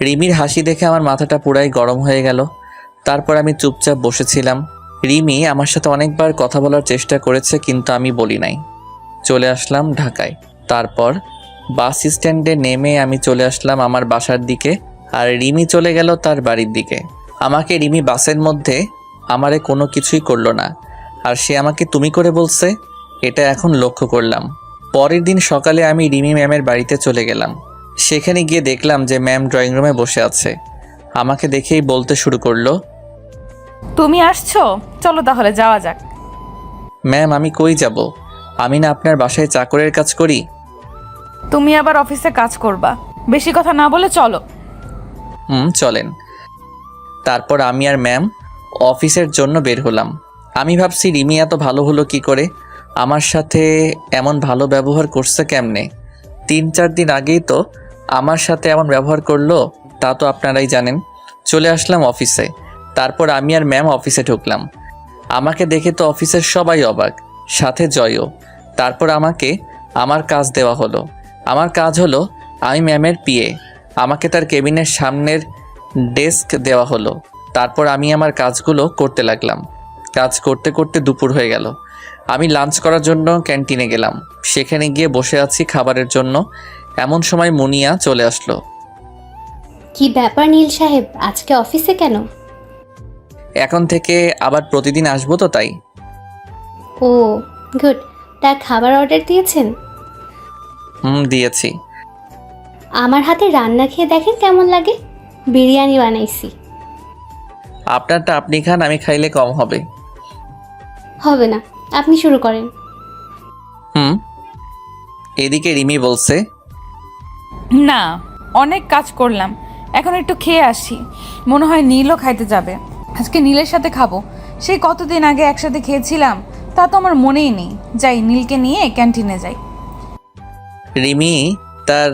রিমির হাসি দেখে আমার মাথাটা পুরাই গরম হয়ে গেল। তারপর আমি চুপচাপ বসেছিলাম। রিমি আমার সাথে অনেকবার কথা বলার চেষ্টা করেছে, কিন্তু আমি বলি নাই। চলে আসলাম ঢাকায়। তারপর বাস স্ট্যান্ডে নেমে আমি চলে আসলাম আমার বাসার দিকে, আর রিমি চলে গেল তার বাড়ির দিকে। আমাকে রিমি বাসের মধ্যে আমারে কোনো কিছুই করলো না, আর সে আমাকে তুমি করে বলছে, এটা এখন লক্ষ্য করলাম। পরের দিন সকালে আমি রিমি ম্যামের বাড়িতে চলে গেলাম। সেখানে গিয়ে দেখলাম যে ম্যাম ড্রয়িং রুমে বসে আছে। আমাকে দেখেই বলতে শুরু করলো, তুমি আসছো, চলো তাহলে যাওয়া যাক। ম্যাম আমি কই যাব? আমি না আপনার বাসায় চাকরের কাজ করি। তুমি আবার অফিসে কাজ করবা, বেশি কথা না বলে চলো। চলেন। তারপর আমি আর ম্যাম অফিসের জন্য বের হলাম। আমি ভাবছি রিমি এত ভালো হলো কি করে, আমার সাথে এমন ভালো ব্যবহার করছে কেমনে। 3-4 দিন আগেই তো আমার সাথে এমন ব্যবহার করলো, তা তো আপনারাই জানেন। চলে আসলাম অফিসে। তারপর আমি আর ম্যাম অফিসে ঢুকলাম। আমাকে দেখে তো অফিসের সবাই অবাক, সাথে জয়ও। তারপর আমাকে আমার কাজ দেওয়া হলো। আমার কাজ হলো আমি ম্যামের পিএ। আমাকে তার কেবিনের সামনের ডেস্ক দেওয়া হলো। তারপর আমি আমার কাজগুলো করতে লাগলাম। কাজ করতে করতে দুপুর হয়ে গেল। আমি লাঞ্চ করার জন্য ক্যান্টিনে গেলাম। সেখানে গিয়ে বসে আছি খাবারের জন্য, এমন সময় মুনিয়া চলে আসলো। কি ব্যাপার নীল সাহেব, আজকে অফিসে কেন? এখন থেকে আবার প্রতিদিন আসবো তো তাই। ও গুড। তা খাবার অর্ডার দিয়েছেন? দিয়েছি। আমার হাতে রান্না খেয়ে দেখেন কেমন লাগে। বিরিয়ানি বানাইছি। আপনারটা আপনি খান, আমি খাইলে কম হবে। হবে না, আপনি শুরু করেন। এদিকে রিমি বলছে, না, অনেক কাজ করলাম, এখন একটু খেয়ে আসি। মনে হয় নীলও খাইতে যাবে। আজকে নীলের সাথে খাবো। সেই কতদিন আগে একসাথে খেয়েছিলাম, তা তো আমার মনেই নেই। যাই, নীলকে নিয়ে ক্যান্টিনে যাই। রিমি তার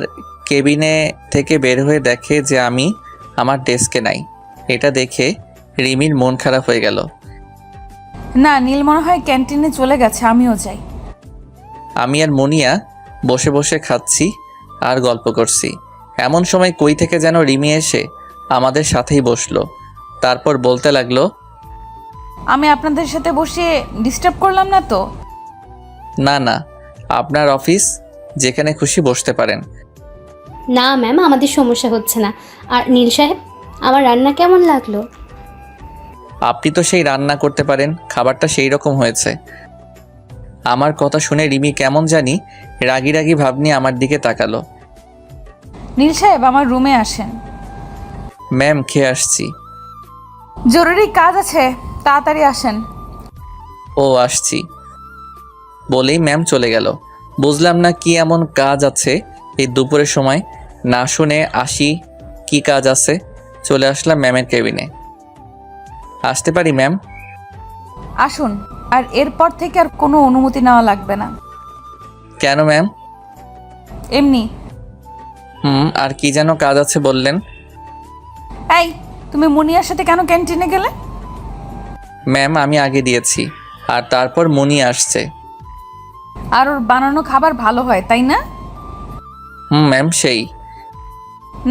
কেবিনে থেকে বের হয়ে দেখে যে আমি আমার ডেস্কে নাই। এটা দেখে রিমির মন খারাপ হয়ে গেল। না, নীল মনে হয় ক্যান্টিনে চলে গেছে, আমিও যাই। আমি আর মুনিয়া বসে বসে খাচ্ছি আর গল্প করছি। এমন সময় কই থেকে যেন রিমি এসে আমাদের সাথেই বসলো। তারপর বলতে লাগলো, আমি আপনাদের সাথে বসে ডিস্টার্ব করলাম না তো? না না, আপনার অফিস, যেখানে খুশি বসতে পারেন। না ম্যাম, আমাদের সমস্যা হচ্ছে না। আর নীল সাহেব, আমার রান্না কেমন লাগলো? আপনি তো সেই রান্না করতে পারেন, খাবারটা সেই রকম হয়েছে। আমার কথা শুনে রিমি কেমন জানি রাগি রাগি ভাব নিয়ে আমার দিকে তাকালো। নীল সাহেব, আমার রুমে আসেন। ম্যাম, খেয়ে আসছি। জরুরি কাজ আছে, তাড়াতাড়ি আসেন। ও আসছি বলেই ম্যাম চলে গেল। বুঝলাম না কি এমন কাজ আছে এই দুপুরের সময়। না শুনে আসি কি কাজ আছে। চলে আসলাম ম্যামের কেবিনে। আসতে পারি ম্যাম? আসুন। আর এরপর থেকে আর কোনো অনুমতি নেওয়া লাগবে না। কেন ম্যাম? এমনি। আর কি যেন কাজ আছে বললেন? এই, তুমি মুনিয়ার সাথে কেন ক্যান্টিনে গেলে? ম্যাম, আমি আগে দিয়েছি, আর তারপর মুনি আসছে। আর ওর বানানো খাবার ভালো হয়, তাই না? ম্যাম, সেই।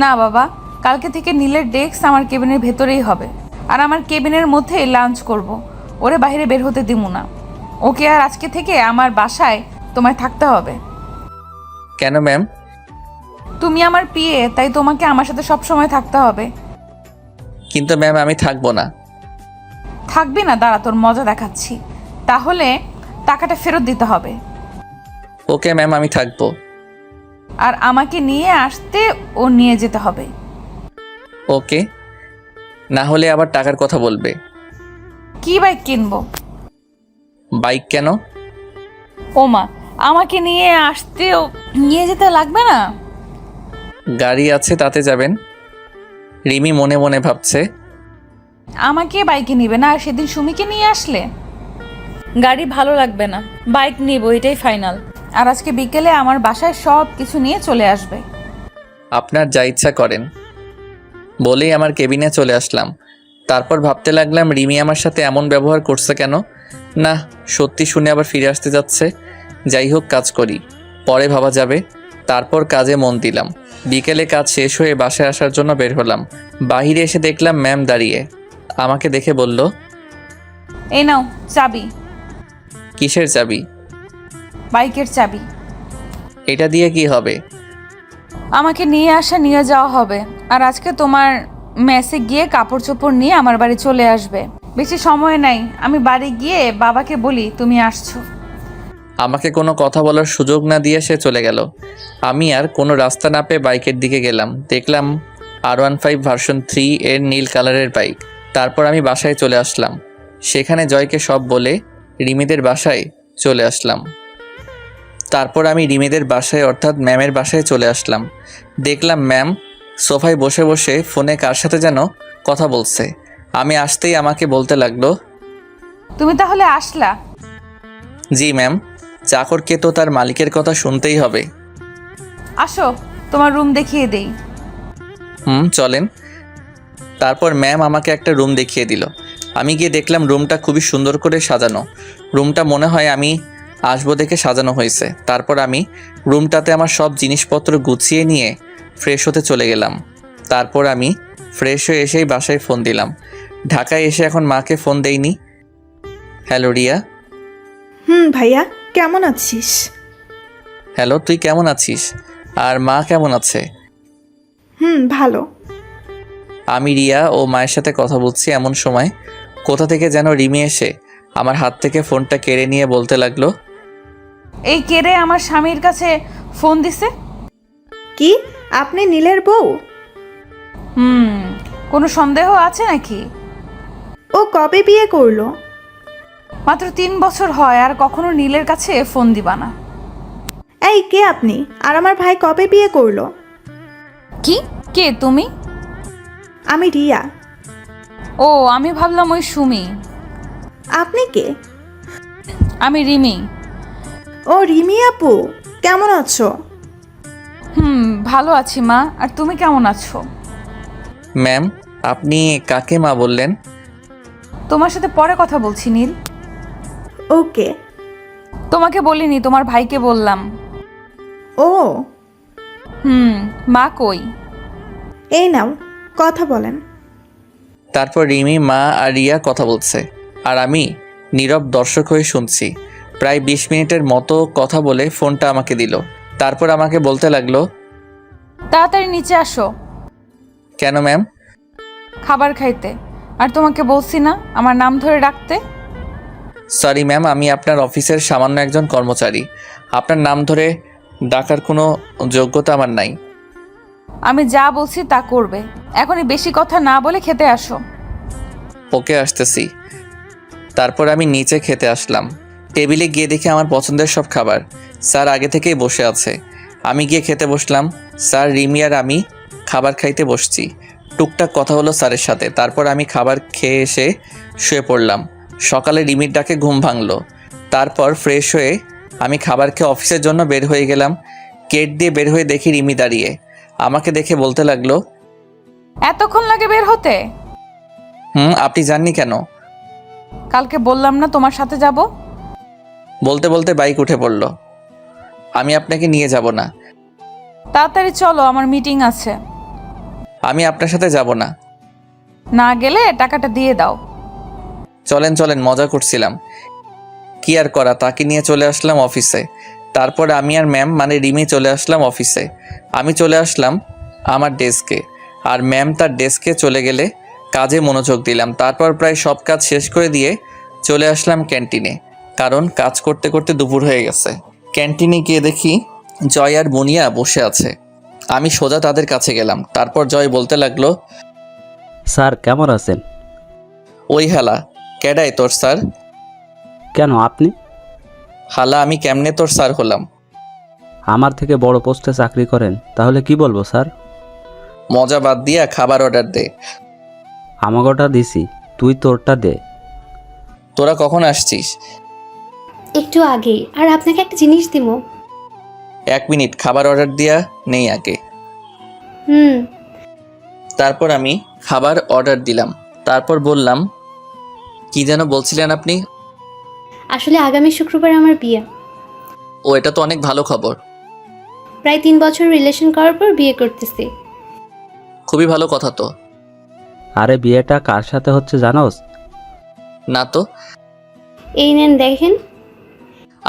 না বাবা, কালকে থেকে নীলের ডেস্ক আমার কেবিনের ভেতরেই হবে। আর আমার কেবিনের মধ্যে লাঞ্চ করব। ওরে বাইরে বের হতে দিব না। ওকে আর আজকে থেকে আমার বাসায় তোমায় থাকতে হবে। কেন ম্যাম? তুমি আমার পিএ, তাই তোমাকে আমার সাথে সব সময় থাকতে হবে। কিন্তু ম্যাম, আমি থাকবো না। থাকবি না? দাঁড়া, তোর মজা দেখাচ্ছি। তাহলে টাকাটা ফেরত দিতে হবে। ওকে ম্যাম, আমি থাকবো। আর আমাকে নিয়ে আসতে ও নিয়ে যেতে হবে। ওকে, না হলে আবার টাকার কথা বলবে। কি বাইক কিনবো? বাইক কেন? ওমা, আমাকে নিয়ে আসতেও নিয়ে যেতে লাগবে না? গাড়ি আছে, তাতে যাবেন। রিমি মনে মনে ভাবছে, আমাকে বাইকে নিবে না, আর সেদিন সুমিকে নিয়ে আসলে? গাড়ি ভালো লাগবে না, বাইক নিব, এটাই ফাইনাল। আর আজকে বিকেলে আমার বাসায় সব কিছু নিয়ে চলে আসবে। আপনার যা ইচ্ছা করেন বলেই আমার কেবিনে চলে আসলাম। তারপর ভাবতে লাগলাম রিমি আমার সাথে এমন ব্যবহার করছে কেন। না, সত্যি শুনে আবার ফিরে আসতে যাচ্ছে। যাই হোক, কাজ করি, পরে ভাবা যাবে। তারপর কাজে মন দিলাম। বিকেলে কাজ শেষ হয়ে বাসায় আসার জন্য বের হলাম। বাহিরে এসে দেখলাম ম্যাম দাঁড়িয়ে। আমাকে দেখে বলল, এই নাও চাবি। কিসের চাবি? বাইকের চাবি। এটা দিয়ে কি হবে? আমাকে নিয়ে আসা নিয়ে যাওয়া হবে। আর আজকে তোমার মেসে গিয়ে কাপড় চোপড় নিয়ে আমার বাড়ি চলে আসবে। বেশি সময় নাই, আমি বাড়ি গিয়ে বাবাকে বলি তুমি আসছো। আমাকে কোনো কথা বলার সুযোগ না দিয়ে সে চলে গেল। আমি আর কোনো রাস্তা না পেয়ে বাইকের দিকে গেলাম। দেখলাম R15 ভার্সন 3 এর নীল কালারের বাইক। তারপর আমি বাসায় চলে আসলাম। সেখানে জয়কে সব বলে রিমিদের বাসায় চলে আসলাম। তারপর আমি রিমিদের বাসায় অর্থাৎ ম্যামের বাসায় চলে আসলাম। দেখলাম ম্যাম সোফায় বসে বসে ফোনে কার সাথে যেন কথা বলছে। আমি আসতেই আমাকে বলতে লাগলো, তুমি তাহলে আসলা? জি ম্যাম, চাকরকে তো তার মালিকের কথা শুনতেই হবে। আসো, তোমার রুম দেখিয়ে দেই। চলেন। তারপর ম্যাম আমাকে একটা রুম দেখিয়ে দিল। আমি গিয়ে দেখলাম রুমটা খুবই সুন্দর করে সাজানো। রুমটা মনে হয় আমি আসবো দেখে সাজানো হয়েছে। তারপর আমি রুমটাতে আমার সব জিনিসপত্র গুছিয়ে নিয়ে ফ্রেশ হতে চলে গেলাম। তারপর আমি ফ্রেশ হয়ে এসেই বাসায় ফোন দিলাম। ঢাকায় এসে এখন মাকে ফোন দেইনি। হ্যালো রিয়া। ভাইয়া কেমন আছিস? হ্যালো, তুই কেমন আছিস? আর মা কেমন আছে? ভালো। আমি রিয়া ও মায়ের সাথে কথা বলছি, এমন সময় কোথা থেকে যেন রিমি এসে আমার হাত থেকে ফোনটা কেড়ে নিয়ে বলতে লাগলো, এই কেড়ে আমার স্বামীর কাছে ফোন দিছে। কি আপনি নীলের বউ? কোনো সন্দেহ আছে নাকি? ও কবে বিয়ে করলো? মাত্র 3 বছর হয়, আর কখনো নীলের কাছে ফোন দিবা না। এই কে আপনি? আর আমার ভাই কবে বিয়ে করলো? কি? কে তুমি? আমি রিয়া। ও, আমি ভাবলাম ওই সুমি। আপনি কে? আমি রিমি। ও রিমি আপু, কেমন আছো? ভালো আছি মা, আর তুমি কেমন আছো? ম্যাম আপনি কাকে মা বললেন? তোমার সাথে পরে কথা বলছি নীল। ওকে। তোমাকে বলিনি, তোমার ভাইকে বললাম। ও মা কই? এই নাও কথা বলেন। তারপর রিমি, মা আর রিয়া কথা বলছে, আর আমি নীরব দর্শক হয়ে শুনছি। প্রায় 20 মিনিটের মতো কথা বলে ফোনটা আমাকে দিল। তারপর আমাকে বলতে লাগলো, তাড়াতাড়ি নিচে আসো। কেন ম্যাম? খাবার খাইতে। আর তোমাকে বলছি না আমার নাম ধরে ডাকতে? সরি ম্যাম, আমি আপনার অফিসের সামান্য একজন কর্মচারী। আপনার নাম ধরে ডাকার কোনো যোগ্যতা আমার নাই। আমি যা বলছি তা করবে। এখনই বেশি কথা না বলে খেতে আসো। ওকে, আসতেছি। তারপর আমি নিচে খেতে আসলাম। টেবিলে গিয়ে দেখি আমার পছন্দের সব খাবার। স্যার আগে থেকেই বসে আছে। আমি গিয়ে খেতে বসলাম। স্যার, রিমি আর আমি খাবার খাইতে বসছি। টুকটাক কথা হলো স্যারের সাথে। তারপর আমি খাবার খেয়ে এসে শুয়ে পড়লাম। সকালে রিমির ডাকে ঘুম ভাঙলো। তারপর ফ্রেশ হয়ে আমি খাবার খেয়ে অফিসের জন্য বের হয়ে গেলাম। গেট দিয়ে বের হয়ে দেখি রিমি দাঁড়িয়ে। আমাকে দেখে বলতে লাগলো, এতক্ষণ লাগে বের হতে? আপনি জাননি কেন? কালকে বললাম না তোমার সাথে যাব? বলতে বলতে বাইক উঠে পড়ল। আমি আপনাকে নিয়ে যাব না। তাড়াতাড়ি চলো, আমার মিটিং আছে। আমি আপনার সাথে যাব না। না গেলে টাকাটা দিয়ে দাও। চলেন চলেন, মজা করছিলাম। কি আর করা, তাকে নিয়ে চলে আসলাম অফিসে। তারপর আমি আর ম্যাম মানে রিমি চলে আসলাম অফিসে। আমি চলে আসলাম আমার ডেস্কে, আর ম্যাম তার ডেস্কে চলে গেলে কাজে মনোযোগ দিলাম। তারপর প্রায় সব কাজ শেষ করে দিয়ে চলে আসলাম ক্যান্টিনে, কারণ কাজ করতে করতে দুপুর হয়ে গেছে। ক্যান্টিনে গিয়ে দেখি জয় আর মুনিয়া বসে আছে। আমি সোজা তাদের কাছে গেলাম। তারপর জয় বলতে লাগলো, স্যার কেমন আছেন? ওই হালা, কেডাই তোর স্যার? কেন আপনি? হালা, আমি কেমনে তোর স্যার হলাম? আমার থেকে বড় পোস্টে চাকরি করেন, তাহলে কি বলবো স্যার? মজা বাদ দিয়া খাবার অর্ডার দে। আমাগোটা দিছি, তুই তোরটা দে। তোরা কখন আসছিস? একটু আগে। আর আপনাকে একটা জিনিস দিব। 1 মিনিট, খাবার অর্ডার দিয়া নেই আগে। তারপর আমি খাবার অর্ডার দিলাম। তারপর বললাম, কি যেন বলছিলেন আপনি? আসলে আগামী শুক্রবার আমার বিয়ে। ও, এটা তো অনেক ভালো খবর। প্রায় 3 বছর রিলেশন করার পর বিয়ে করতেছি। খুবই ভালো কথা তো। আরে বিয়েটা কার সাথে হচ্ছে জানোস? না তো। এই নেন দেখেন।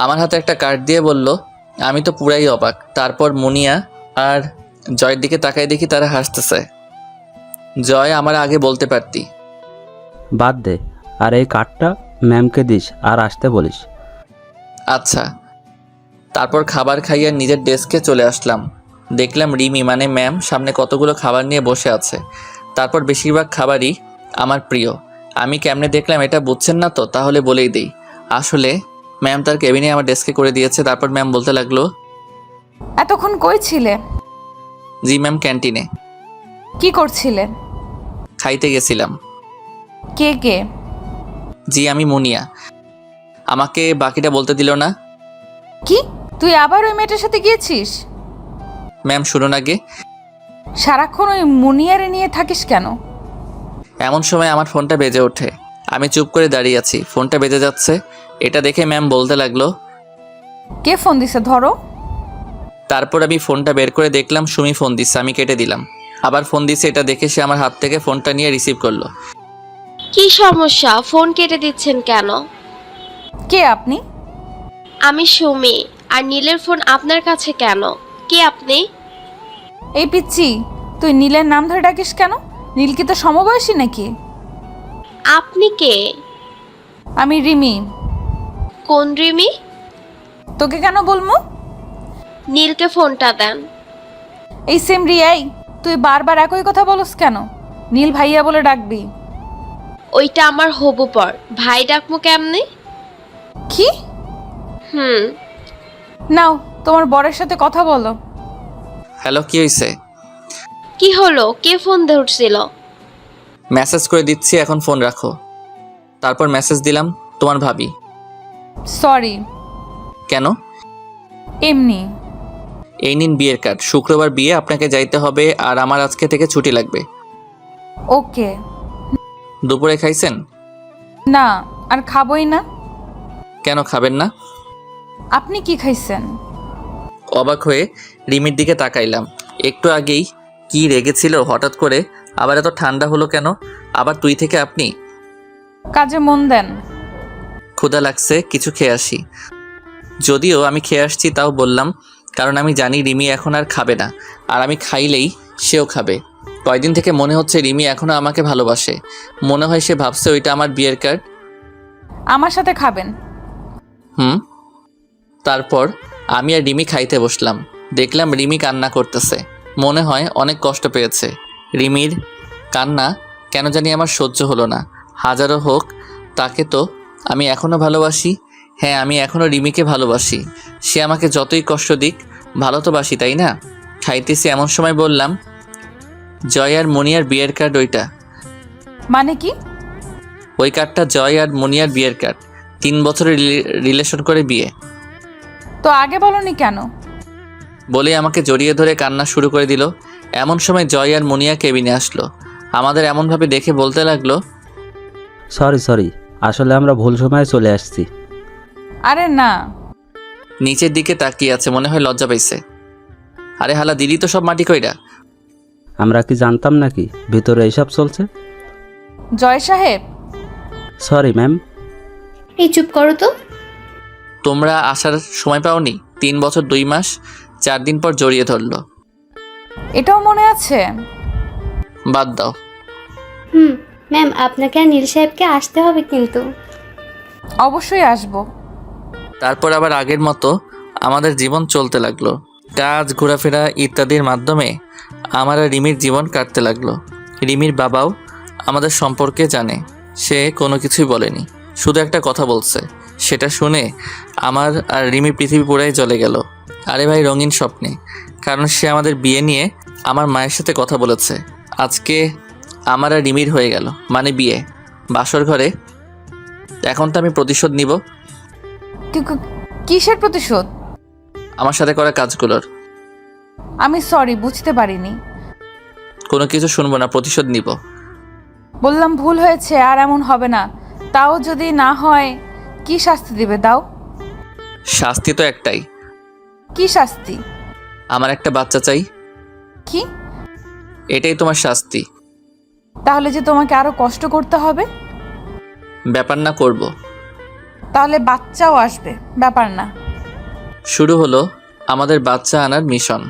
আমার হাতে একটা কার্ড দিয়ে বলল। আমি তো পুরাই অবাক। তারপর মুনিয়া আর জয়ের দিকে তাকাই দেখি তারা হাসতেছে। জয়, আমার আগে বলতে পারতি। বাদ দে, আর এই কার্ডটা ম্যামকে দিস আর আসতে বলিস। আচ্ছা। তারপর খাবার খাইয়ে নিজের ডেস্কে চলে আসলাম। দেখলাম রিমি মানে ম্যাম সামনে কতগুলো খাবার নিয়ে বসে আছে। তারপর বেশিরভাগ খাবারই আমার প্রিয়। আমি কেমনে দেখলাম এটা বুঝছেন না তো? তাহলে বলেই দেই। আসলে ম্যাম তার কেবিনে আমার ডেস্কে করে দিয়েছে। তারপর ম্যাম বলতে লাগলো, এতক্ষণ কই ছিলে? জি ম্যাম, ক্যান্টিনে। কি করছিলে? খাইতে গেছিলাম। কে কে? জি, আমি মুনিয়া। আমাকে বাকিটা বলতে দিল না। কি, তুই আবার ওই মেয়েটার সাথে গিয়েছিস? ম্যাম শুনুন আগে। সারাক্ষণ ওই মুনিয়ারে নিয়ে থাকিস কেন? এমন সময় আমার ফোনটা বেজে ওঠে। আমি চুপ করে দাঁড়িয়ে আছি। ফোনটা বেজে যাচ্ছে। এটা দেখে ম্যাম বলতে লাগলো, কে ফোন দিছে, ধরো। তারপর আমি ফোনটা বের করে দেখলাম সুমি ফোন দিচ্ছে। আমি কেটে দিলাম। আবার ফোন দিচ্ছে। এটা দেখে সে আমার হাত থেকে ফোনটা নিয়ে রিসিভ করলো। কি সমস্যা? ফোন কেটে দিচ্ছেন কেন? কে আপনি? আমি সুমি। আর নীলের ফোন আপনার কাছে কেন? কে আপনি? এই পিচ্ছি, তুই নীলের নাম ধরে ডাকিস কেন? নীল কি তো সমবয়সী নাকি? আপনি কে? আমি রিমি। কোন রিমি? তোকে কেন বলবো? নীলকে ফোনটা দেন। এই সেম রিয়াই, তুই বারবার একই কথা বলস কেন? নীল ভাইয়া বলে ডাকবি। ওইটা আমার হবু পর, ভাই ডাকমু কেমনে? কি? নাও তোমার বরের সাথে কথা বলো। হ্যালো, কি হয়েছে? কি হলো? কে ফোন ধরছিল? মেসেজ করে দিচ্ছি, এখন ফোন রাখো। তারপর মেসেজ দিলাম, তোমার ভাবি। সরি। কেন? এমনি। এই নিন বিয়ের কার্ড। শুক্রবার বিয়ে, আপনাকে যাইতে হবে আর আমার আজকে থেকে ছুটি লাগবে। ওকে। দুপুরে খাইছেন? না, আর খাবোই না। কেন খাবেন না? আপনি কি খাইছেন? অবাক হয়ে রিমির দিকে তাকাইলাম। একটু আগেই কি রেগেছিল, হঠাৎ করে আবার এত ঠান্ডা হলো কেন? আবার তুই থেকে আপনি। কাজে মন দেন। ক্ষুধা লাগছে, কিছু খেয়ে আসি। যদিও আমি খেয়ে আসছি তাও বললাম, কারণ আমি জানি রিমি এখন আর খাবে না, আর আমি খাইলেই সেও খাবে। কয়দিন থেকে মনে হচ্ছে রিমি এখনও আমাকে ভালোবাসে। মনে হয় সে ভাবছে ওইটা আমার বিয়ের কার্ড। আমার সাথে খাবেন। তারপর আমি আর রিমি খাইতে বসলাম। দেখলাম রিমি কান্না করতেছে, মনে হয় অনেক কষ্ট পেয়েছে। রিমির কান্না কেন জানি আমার সহ্য হলো না। হাজারো হোক, তাকে তো আমি এখনও ভালোবাসি। হ্যাঁ, আমি এখনও রিমিকে ভালোবাসি। সে আমাকে যতই কষ্ট দিক, ভালো তো বাসি, তাই না? খাইতেছি এমন সময় বললাম, জয় আর মনিয়ার বিয়ের কার্ড ওইটা। মানে কি? ওই কার্ডটা জয় আর মনিয়ার বিয়ের কার্ড। 3 বছরের রিলেশন করে বিয়ে। তো আগে বলনি কেন? বলে আমাকে জড়িয়ে ধরে কান্না শুরু করে দিল। এমন সময় জয় আর মনিয়া কেবিনে আসলো। আমাদের এমনভাবে দেখে বলতে লাগলো, সরি, আসলে আমরা ভুল সময়ে চলে আসছি। আরে না। নিচের দিকে তাকিয়ে আছে, মনে হয় লজ্জা পাইছে। আরে হালা, দিদি তো সব মাটি কইরা। আমরা কি জানতাম নাকি ভিতরে এইসব চলছে? জয় সাহেব। Sorry ma'am. এই চুপ করো তো। তোমরা আসার সময় পাওনি? 3 বছর 2 মাস 4 দিন পর জড়িয়ে ধরলো। এটাও মনে আছে? বাদ দাও। ম্যাম, আপনাকে আর নীল সাহেবকে আসতে হবে কিন্তু। অবশ্যই আসবো। তারপর আবার আগের মতো আমাদের জীবন চলতে লাগলো। কাজ, ঘোরাফেরা ইত্যাদির মাধ্যমে আমার আর রিমির জীবন কাটতে লাগলো। রিমির বাবাও আমাদের সম্পর্কে জানে। সে কোনো কিছুই বলেনি, শুধু একটা কথা বলছে। সেটা শুনে আমার আর রিমি পৃথিবী পুরাই জ্বলে গেল। আরে ভাই, রঙিন স্বপ্নে। কারণ সে আমাদের বিয়ে নিয়ে আমার মায়ের সাথে কথা বলেছে। আজকে আমার আর রিমির হয়ে গেল, মানে বিয়ে, বাসর ঘরে। এখন তো আমি প্রতিশোধ নিব। কিসের প্রতিশোধ? আমার সাথে করা কাজগুলোর। আমি সরি, বুঝতে পারিনি। কোনো কিছু শুনবো না, প্রতিশোধ নিব। বললাম ভুল হয়েছে, আর এমন হবে না। তাও যদি না হয়, কি শাস্তি দিবে দাও? শাস্তি তো একটাই। কি শাস্তি? আমার একটা বাচ্চা চাই। কি? এটাই তোমার শাস্তি। তাহলে যে তোমাকে আরো কষ্ট করতে হবে? ব্যাপার না, করব। তাহলে বাচ্চাও আসবে, ব্যাপার না। শুরু হলো আমাদের বাচ্চা আনার মিশন।